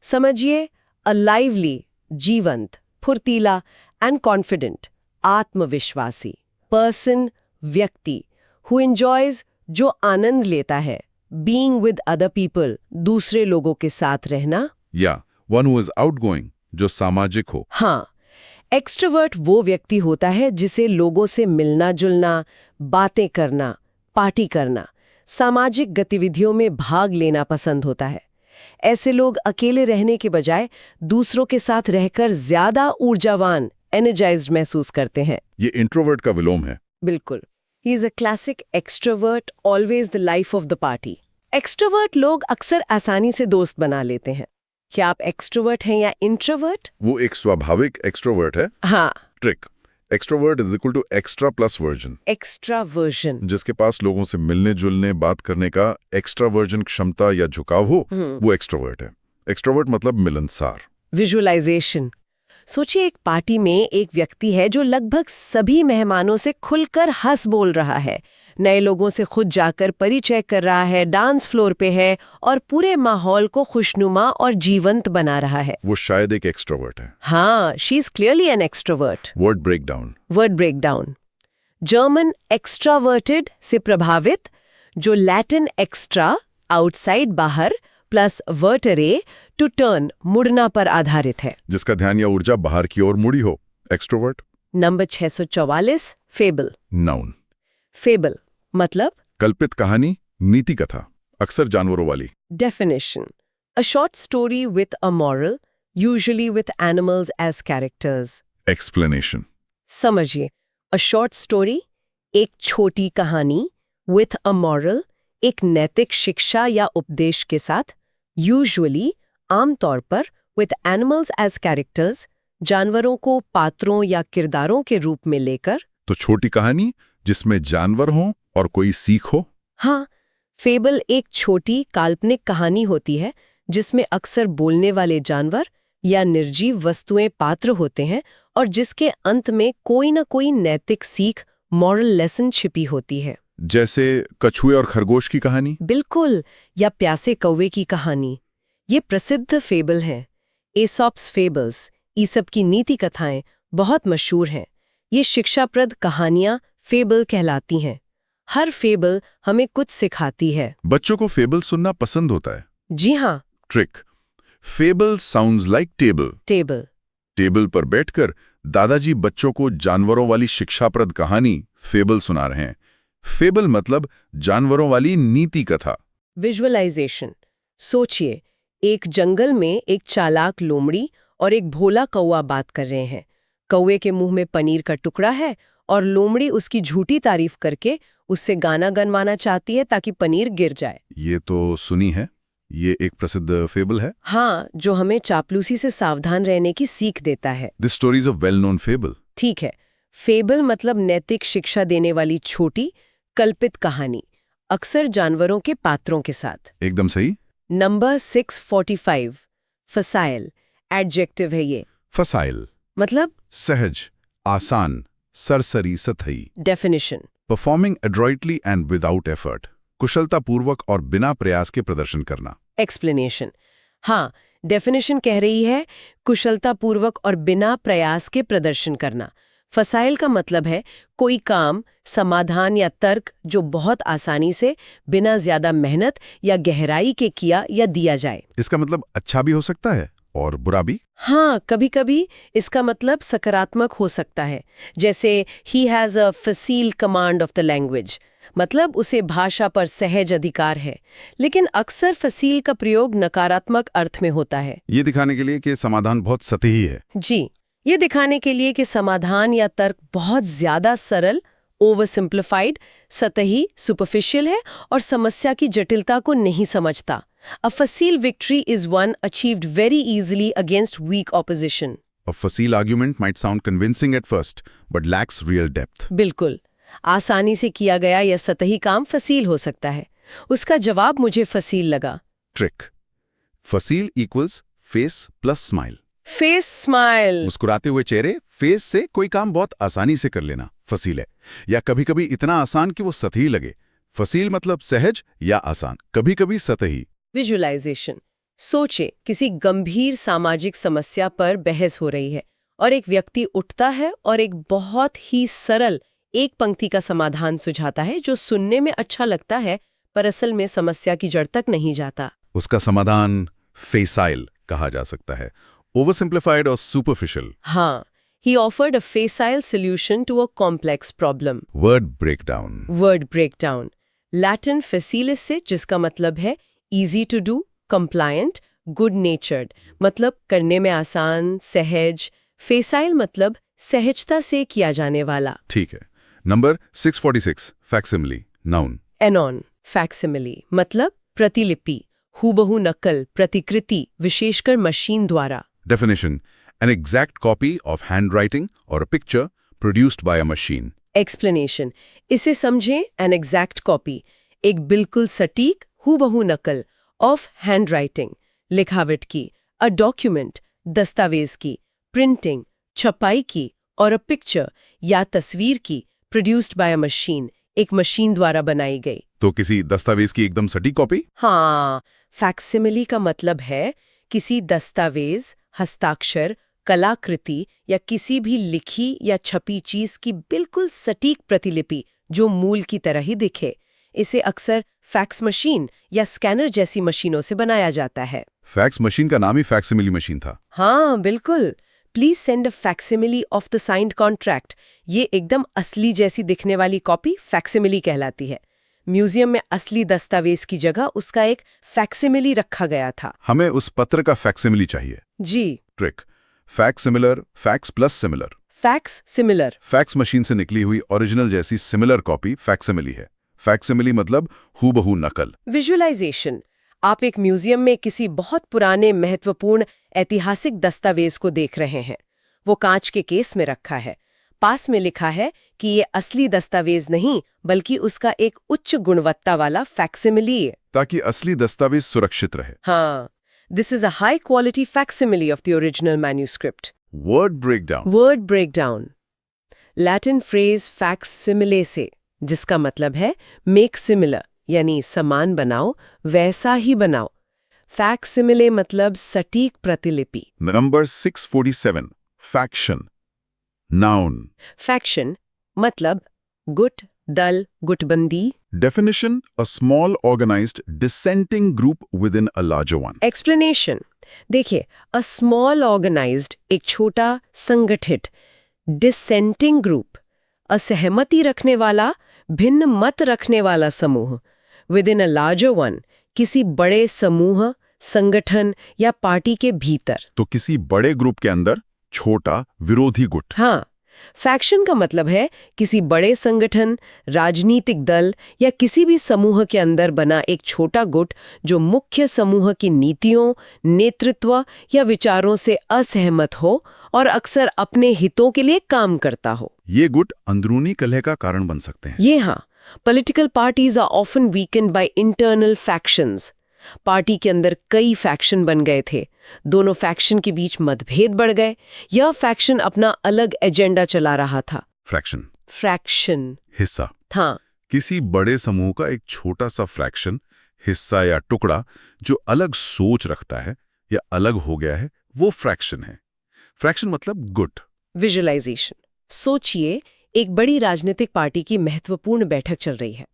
समझिए a lively, जीवंत, फुर्तीला and confident, आत्मविश्वासी, person, व्यक्ति, who enjoys, जो आनंद लेता है, being with other people, दूसरे लोगों के साथ रहना। या one who is outgoing, जो सामाजिक हो। हाँ, एक्सट्रोवर्ट वो व्यक्ति होता है जिसे लोगों से मिलना जुलना, बातें करना, पार्टी करना, सामाजिक गतिविधियों में भाग लेना पसंद होता है। ऐसे लोग अकेले रहने के बजाय दूसरों के साथ रहकर ज्यादा ऊर्जावान, एनर्जाइज्ड महसूस करते हैं। ये इंट्रोवर्ट का विलोम है। बिल्कुल। He is a classic extrovert, always the life of the party. Extrovert लोग अक्सर आसानी से दोस्त बना लेते हैं। क्या आप एक्सट्रोवर्ट हैं या इंट्रोवर्ट? वो एक स्वाभाविक एक्सट्रोवर्ट है। हाँ, trick, extrovert is equal to extra plus version, extraversion. जिसके पास लोगों से मिलने जुलने बात करने का एक्स्ट्रावर्जन क्षमता या झुकाव हो, वो एक्सट्रोवर्ट है। एक्सट्रोवर्ट मतलब मिलनसार। विजुअलाइजेशन। सोचिए एक पार्टी में एक व्यक्ति है जो लगभग सभी मेहमानों से खुलकर हंस बोल रहा है, नए लोगों से खुद जाकर परिचय कर रहा है, डांस फ्लोर पे है और पूरे माहौल को खुशनुमा और जीवंत बना रहा है। वो शायद एक एक्सट्रोवर्ट है। हाँ, she is clearly an extrovert. Word breakdown. Word breakdown. German extraverted से प्रभावित, जो लैटिन एक्स्ट्रा, आउटसाइड बाहर, प्लस वर्टरे, टू टर्न, मुड़ना पर आधारित है, जिसका ध्यान या ऊर्जा बाहर की ओर मुड़ी हो। Extrovert. Number 644, fable. Noun. Fable मतलब कल्पित कहानी, नीति कथा, अक्सर जानवरों वाली। definition, a short story with a moral, usually with animals as characters. Explanation. समझिए, a short story, एक छोटी कहानी, with a moral, एक नैतिक शिक्षा या उपदेश के साथ, usually, आमतौर पर, with animals as characters, जानवरों को पात्रों या किरदारों के रूप में लेकर। तो छोटी कहानी जिसमें जानवर हों और कोई सीख हो। हाँ, फेबल एक छोटी काल्पनिक कहानी होती है जिसमें अक्सर बोलने वाले जानवर या निर्जीव वस्तुएं पात्र होते हैं और जिसके अंत में कोई न कोई नैतिक सीख, मॉरल लेसन छिपी होती है। जैसे कछुए और खरगोश की कहानी। बिल्कुल, या प्यासे कौवे की कहानी। ये प्रसिद्ध फेबल हैं। एसॉप्स फेबल्स, ईसप की नीति कथाएं बहुत मशहूर हैं। ये शिक्षाप्रद कहानियां फेबल कहलाती हैं। हर फेबल हमें कुछ सिखाती है। बच्चों को फेबल सुनना पसंद होता है। जी हाँ। Trick, fable sounds like table. Table. Table पर बैठकर दादाजी बच्चों को जानवरों वाली शिक्षाप्रद कहानी फेबल सुना रहे हैं। फेबल मतलब जानवरों वाली नीति कथा। विजुअलाइजेशन। सोचिए, एक जंगल में एक चालाक लोमड़ी और एक भोला कौवा बात कर रहे हैं। कौवे के मुंह में पनीर का टुकड़ा है और लोमड़ी उसकी झूठी तारीफ करके उससे गाना गनवाना चाहती है ताकि पनीर गिर जाए। ये तो सुनी है, ये एक प्रसिद्ध फेबल है। हाँ, जो हमें चापलूसी से सावधान रहने की सीख देता है। This story is a well known fable. ठीक है, फेबल मतलब नैतिक शिक्षा देने वाली छोटी कल्पित कहानी, अक्सर जानवरों के पात्रों के साथ। एकदम सही। नंबर 645, फसाइल, एडजेक्टिव है ये। फसाइल मतलब सहज, आसान, सरसरी, सतही। Definition. Performing adroitly and without effort, कुशलतापूर्वक और बिना प्रयास के प्रदर्शन करना। एक्सप्लेनेशन। हाँ, डेफिनेशन कह रही है कुशलतापूर्वक और बिना प्रयास के प्रदर्शन करना। फसाइल का मतलब है कोई काम, समाधान या तर्क जो बहुत आसानी से, बिना ज्यादा मेहनत या गहराई के किया या दिया जाए। इसका मतलब अच्छा भी हो सकता है और बुरा भी? हाँ, कभी-कभी इसका मतलब सकारात्मक हो सकता है, जैसे ही हैज़ अ फसील कमांड ऑफ द लैंग्वेज, मतलब उसे भाषा पर सहज अधिकार है। लेकिन अक्सर फसील का प्रयोग नकारात्मक अर्थ में होता है। ये दिखाने के लिए कि समाधान बहुत सतही है। जी, ये दिखाने के लिए कि समाधान या तर्क बहुत ज्यादा सरल, ओवर सिंप्लीफाइड, सतही, सुपरफिशियल है और समस्या की जटिलता को नहीं समझता। A facile victory is one achieved very easily against weak opposition. A facile argument might sound convincing at first, but lacks real depth. बिल्कुल, आसानी से किया गया यह सतही काम फसील हो सकता है। उसका जवाब मुझे फसील लगा। Trick. Facile equals face plus smile. Face smile. मुस्कुराते हुए चेहरे, फेस से कोई काम बहुत आसानी से कर लेना फसील है, या कभी-कभी इतना आसान कि वो सतही लगे। फसील मतलब सहज या आसान, कभी-कभी सतही। विजुअलाइजेशन। सोचे किसी गंभीर सामाजिक समस्या पर बहस हो रही है और एक व्यक्ति उठता है और एक बहुत ही सरल एक पंक्ति का समाधान सुझाता है जो सुनने में अच्छा लगता है पर असल में समस्या की जड़ तक नहीं जाता। उसका समाधान फेसाइल कहा जा सकता है, ओवर सिंप्लीफाइड और सुपरफिशियल। हाँ, he offered a facile solution to a complex problem. Word breakdown. Word breakdown. Latin facilis से, जिसका मतलब है easy to do, compliant, good natured, मतलब करने में आसान, सहज। facile मतलब सहजता से किया जाने वाला। ठीक है। Number 646, facsimile, noun. एनॉन, facsimile, मतलब प्रतिलिपि, हूबहू नकल, प्रतिकृति, विशेषकर मशीन द्वारा। Definition: an exact copy of handwriting or a picture produced by a machine. Explanation, इसे समझें एन एग्जैक्ट कॉपी, एक बिल्कुल सटीक हूबहू नकल ऑफ हैंडराइटिंग, लिखावट की, अ डॉक्यूमेंट, दस्तावेज की, प्रिंटिंग, छपाई की, और अ पिक्चर या तस्वीर की, प्रोड्यूस्ड बाय अ मशीन, एक मशीन द्वारा बनाई गई। तो किसी दस्तावेज की एकदम सटीक कॉपी? हाँ, फैक्सिमिली का मतलब है किसी दस्तावेज, हस्ताक्षर, कलाकृति या किसी भी लिखी या छपी चीज की बिल्कुल सटीक प्रतिलिपि जो मूल की तरह ही दिखे। इसे अक्सर फैक्स मशीन या स्कैनर जैसी मशीनों से बनाया जाता है। फैक्स मशीन का नाम ही फैक्सिमिली मशीन था। हाँ, बिल्कुल। Please send a facsimile of the signed contract. ये एकदम असली जैसी दिखने वाली कॉपी फैक्सिमिली कहलाती है। म्यूजियम में असली दस्तावेज की जगह उसका एक फैक्सिमिली रखा गया था। हमें उस पत्र का फैक्सिमिली चाहिए। जी। Trick: fax similar, fax plus similar. Fax similar. Fax machine से निकली हुई ओरिजिनल जैसी सिमिलर कॉपी फैक्सिमिली है। फैक्सिमिली मतलब हूबहू नकल। विजुअलाइजेशन, आप एक म्यूजियम में किसी बहुत पुराने महत्वपूर्ण ऐतिहासिक दस्तावेज को देख रहे हैं। वो कांच के केस में रखा है। पास में लिखा है कि ये असली दस्तावेज नहीं बल्कि उसका एक उच्च गुणवत्ता वाला फैक्सिमिली है, ताकि असली दस्तावेज सुरक्षित रहे। हाँ, this is a high quality facsimile of the original manuscript. Word breakdown. Word breakdown, Latin phrase facsimile से, जिसका मतलब है मेक सिमिलर, यानी समान बनाओ, वैसा ही बनाओ। फैक्सिमिले मतलब सटीक प्रतिलिपि। Number 647, faction, noun. फैक्शन मतलब गुट, दल, गुटबंदी। Definition: a small organized dissenting group within a larger one. Explanation, देखिए, अ स्मॉल ऑर्गेनाइज्ड, एक छोटा संगठित, डिसेंटिंग ग्रुप, असहमति रखने वाला, भिन्न मत रखने वाला समूह, with in a larger one, किसी बड़े समूह, संगठन या पार्टी के भीतर। तो किसी बड़े ग्रुप के अंदर छोटा विरोधी गुट। हाँ, फैक्शन का मतलब है किसी बड़े संगठन, राजनीतिक दल या किसी भी समूह के अंदर बना एक छोटा गुट जो मुख्य समूह की नीतियों, नेतृत्व या विचारों से असहमत हो और अक्सर अपने हितों के लिए काम करता हो। ये गुट अंदरूनी कलह का कारण बन सकते हैं। ये हाँ, political parties are often weakened by internal factions. Party के अंदर कई फैक्शन बन गए थे, दोनों फैक्शन के बीच मतभेद बढ़ गए, यह फैक्शन अपना अलग एजेंडा चला रहा था। फ्रैक्शन हिस्सा था। किसी बड़े समूह का एक छोटा सा फ्रैक्शन, हिस्सा या टुकड़ा जो अलग सोच रखता है या अलग हो गया है, वो फ्रैक्शन है। फ्रैक्शन मतलब गुट। विजुअलाइजेशन, सोचिए एक बड़ी राजनीतिक पार्टी की महत्वपूर्ण बैठक चल रही है।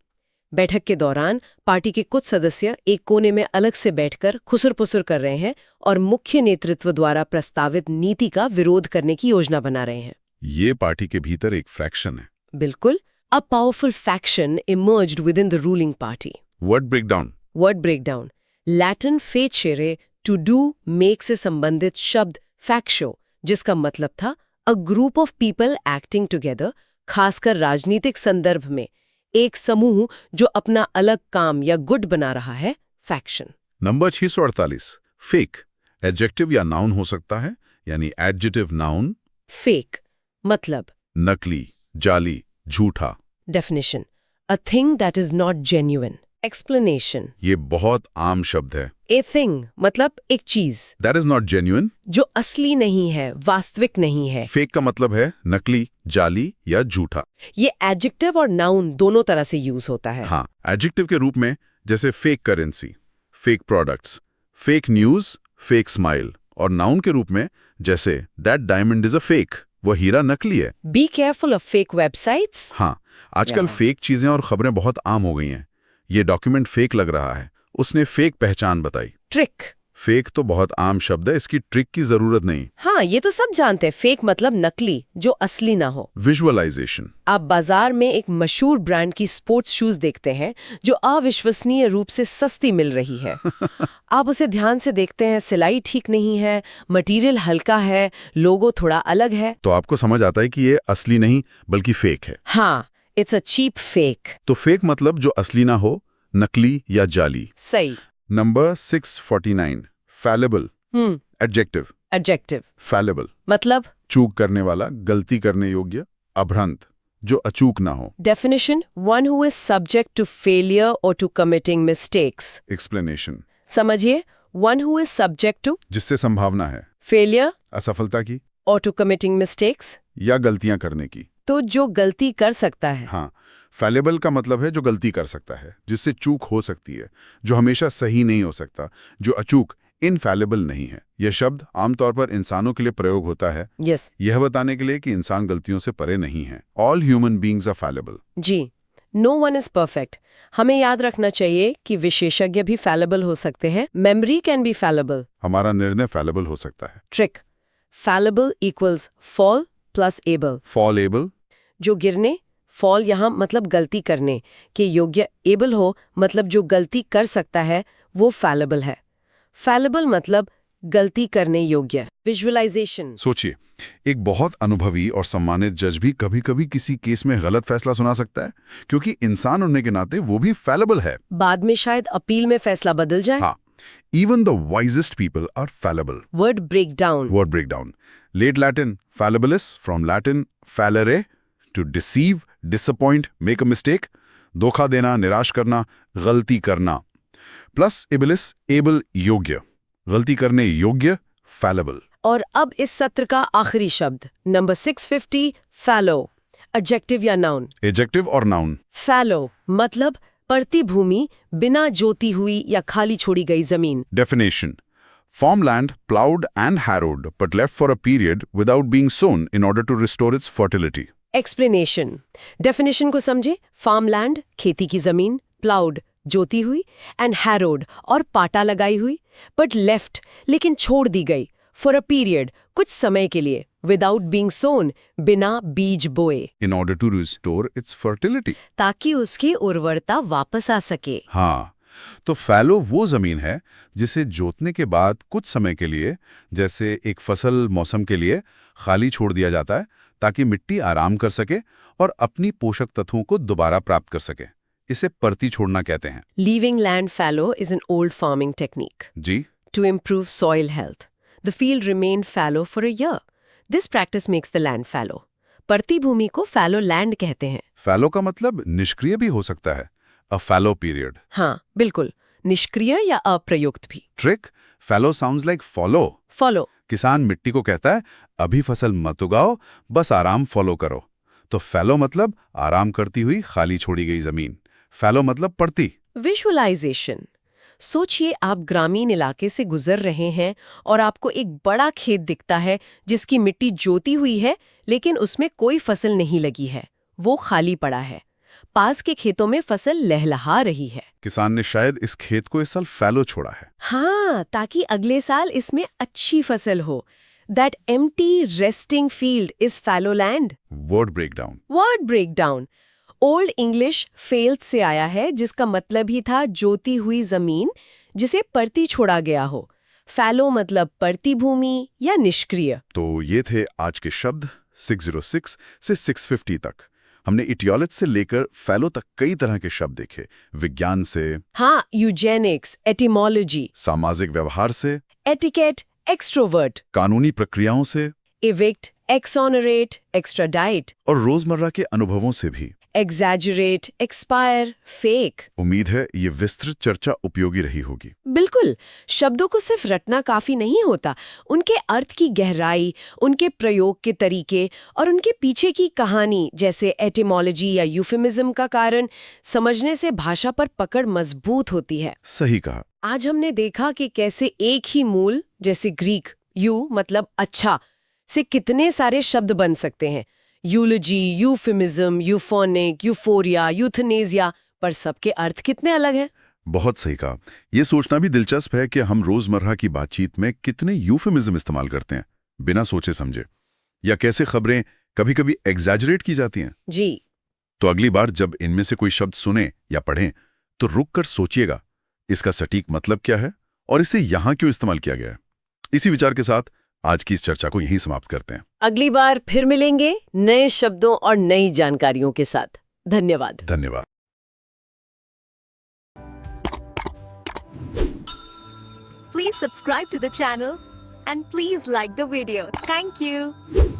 बैठक के दौरान पार्टी के कुछ सदस्य एक कोने में अलग से बैठकर खुसर-पुसर कर रहे हैं और मुख्य नेतृत्व द्वारा प्रस्तावित नीति का विरोध करने की योजना बना रहे हैं। ये पार्टी के भीतर एक फ्रैक्शन है। बिल्कुल। A powerful faction emerged within the ruling party. Word breakdown. Word breakdown. Latin facere to do make से संबंधित शब्द factio, जिसका मतलब था a group of people acting together, खासकर राजनीतिक संदर्भ में एक समूह जो अपना अलग काम या गुट बना रहा है, faction. नंबर 648 फेक एडजेक्टिव या नाउन हो सकता है, यानी एडजेक्टिव नाउन। Fake मतलब नकली, जाली, झूठा। definition. A thing that is not genuine. Explanation. ये बहुत आम शब्द है। A thing मतलब एक चीज दैट इज नॉट जेन्युइन। जो असली नहीं है, वास्तविक नहीं है। फेक का मतलब है नकली, जाली या झूठा। ये एडजेक्टिव और नाउन दोनों तरह से यूज होता है। हाँ, एडजेक्टिव के रूप में जैसे fake currency, fake products, fake news, fake smile, और नाउन के रूप में जैसे that diamond is a fake, वो हीरा नकली है। Be careful of fake websites. हाँ, आजकल फेक चीजें और खबरें बहुत आम हो गई हैं। ये डॉक्यूमेंट फेक लग रहा है, उसने फेक पहचान बताई। ट्रिक। फेक तो बहुत आम शब्द है, इसकी ट्रिक की जरूरत नहीं। हाँ, ये तो सब जानते हैं। फेक मतलब नकली, जो असली ना हो। विजुअलाइजेशन। आप बाजार में एक मशहूर ब्रांड की स्पोर्ट्स शूज देखते हैं जो अविश्वसनीय रूप से सस्ती मिल रही है। आप उसे ध्यान से देखते हैं, सिलाई ठीक नहीं है, मटेरियल हल्का है, लोगो थोड़ा अलग है, तो आपको समझ आता है कि ये असली नहीं बल्कि फेक है। हाँ, इट्स अ चीप फेक। तो फेक मतलब जो असली ना हो, नकली या जाली। सही। Number 649 fallible adjective. Adjective fallible मतलब चूक करने वाला, गलती करने योग्य, अभ्रंत जो अचूक ना हो। Definition. One who is subject to failure और टू कमिटिंग मिस्टेक्स. एक्सप्लेनेशन। समझिए, one who is subject to जिससे संभावना है फेलियर असफलता की और टू कमिटिंग मिस्टेक्स, या गलतियां करने की। तो जो गलती कर सकता है। हाँ, फैलेबल का मतलब है जो गलती कर सकता है, जिससे चूक हो सकती है, जो हमेशा सही नहीं हो सकता, जो अचूक इनफैलेबल नहीं है। यह शब्द आमतौर पर इंसानों के लिए प्रयोग होता है, यस। यह बताने के लिए कि इंसान गलतियों से परे नहीं है। All human beings are fallible. जी, नो वन इज परफेक्ट। हमें याद रखना चाहिए कि विशेषज्ञ भी फैलेबल हो सकते हैं। Memory can be fallible. हमारा निर्णय फैलेबल हो सकता है। Trick. Fallible equals fall plus able. Fallible जो गिरने, फॉल यहाँ मतलब गलती करने के योग्य, एबल हो मतलब जो गलती कर सकता है, वो फैलेबल है। फैलेबल मतलब गलती करने योग्य। विजुअलाइजेशन. सोचिए, एक बहुत अनुभवी और सम्मानित जज भी कभी-कभी किसी केस में गलत फैसला सुना सकता है, क्योंकि इंसान होने के नाते वो भी फैलेबल है। बाद में शायद अपील में फैसला बदल जाए। हाँ, even the wisest people are fallible. Word breakdown. Word breakdown. Late Latin, fallibilis, from Latin, fallere, to deceive, disappoint, make a mistake, धोखा देना, निराश करना, गलती करना. Plus abilis, able, योग्य, गलती करने योग्य, fallible. और अब इस सत्र का आखिरी शब्द, नंबर 650, फैलो. एडजेक्टिव या नाउन. Adjective और noun. फैलो मतलब पड़ती भूमि, बिना जोती हुई या खाली छोड़ी गई जमीन. Definition. Farmland plowed and harrowed, but left for a period without being sown in order to restore its fertility. Explanation. Definition को समझे. फार्मलैंड खेती की जमीन, प्लाउड जोती हुई, एंड हैरोड और पाटा लगाई हुई, बट लेफ्ट लेकिन छोड़ दी गई, फॉर अ पीरियड कुछ समय के लिए, विदाउट बीइंग सोन बिना बीज बोए, In order to restore its fertility. ताकि उसकी उर्वरता वापस आ सके. हाँ, तो फैलो वो जमीन है जिसे जोतने के बाद कुछ समय के लिए, जैसे एक फसल मौसम के लिए, खाली छोड़ दिया जाता है ताकि मिट्टी आराम कर सके और अपनी पोषक तत्वों को दोबारा प्राप्त कर सके। इसे परती छोड़ना कहते हैं। Leaving land fallow is an old farming technique जी, to improve soil health. The field remained fallow for a year. This practice makes the land fallow. पड़ती भूमि को fallow land कहते हैं. फैलो का मतलब निष्क्रिय भी हो सकता है, अ फैलो पीरियड। हाँ, बिल्कुल, निष्क्रिय या अप्रयुक्त भी. ट्रिक, फैलो साउंड्स लाइक फॉलो। फॉलो. किसान मिट्टी को कहता है, अभी फसल मत उगाओ, बस आराम फॉलो करो। तो फैलो मतलब आराम करती हुई खाली छोड़ी गई जमीन। फैलो मतलब पड़ती। विजुअलाइजेशन. सोचिए, आप ग्रामीण इलाके से गुजर रहे हैं और आपको एक बड़ा खेत दिखता है जिसकी मिट्टी जोती हुई है, लेकिन उसमें कोई फसल नहीं लगी है, वो खाली पड़ा है. पास के खेतों में फसल लहलहा रही है। किसान ने शायद इस खेत को इस साल फैलो छोड़ा है। हाँ, ताकि अगले साल इसमें अच्छी फसल हो। That empty resting field is fallow land. Word breakdown. Word breakdown. Old English failed से आया है, जिसका मतलब ही था जोती हुई जमीन जिसे परती छोड़ा गया हो। फैलो मतलब परती भूमि या निष्क्रिय। तो ये थे आज के शब्द 606 से 650 तक। हमने इटियोलॉजी से लेकर फैलो तक कई तरह के शब्द देखे। विज्ञान से, हाँ, यूजेनिक्स, एटिमोलॉजी, सामाजिक व्यवहार से, एटिकेट, एक्सट्रोवर्ट, कानूनी प्रक्रियाओं से, इविक्ट, एक्सोनरेट, एक्स्ट्राडाइट, और रोजमर्रा के अनुभवों से भी। एग्जैजुरेट, एक्सपायर, फेक। उम्मीद है ये विस्तृत चर्चा उपयोगी रही होगी। बिल्कुल, शब्दों को सिर्फ रटना काफी नहीं होता, उनके अर्थ की गहराई, उनके प्रयोग के तरीके और उनके पीछे की कहानी जैसे एटिमोलॉजी या यूफेमिज्म का कारण समझने से भाषा पर पकड़ मजबूत होती है। सही कहा। आज हमने देखा कि कैसे एक ही मूल जैसे ग्रीक यू मतलब अच्छा से कितने सारे शब्द बन सकते हैं। यूलॉजी, यूफेमिज्म, यूफोनिक, यूफोरिया, यूथनेसिया, पर सबके अर्थ कितने अलग हैं। बहुत सही कहा। ये सोचना भी दिलचस्प है कि हम रोजमर्रा की बातचीत में कितने यूफेमिज्म इस्तेमाल करते हैं बिना सोचे समझे, या कैसे खबरें कभी-कभी एग्जैजरेट की जाती हैं। जी। तो अगली बार जब इनमें से कोई शब्द सुने या पढ़ें तो रुक कर सोचिएगा इसका सटीक मतलब क्या है और इसे यहां क्यों इस्तेमाल किया गया है। इसी विचार के साथ आज की इस चर्चा को यहीं समाप्त करते हैं। अगली बार फिर मिलेंगे नए शब्दों और नई जानकारियों के साथ। धन्यवाद। धन्यवाद। Please subscribe to the channel and please like the video. Thank you.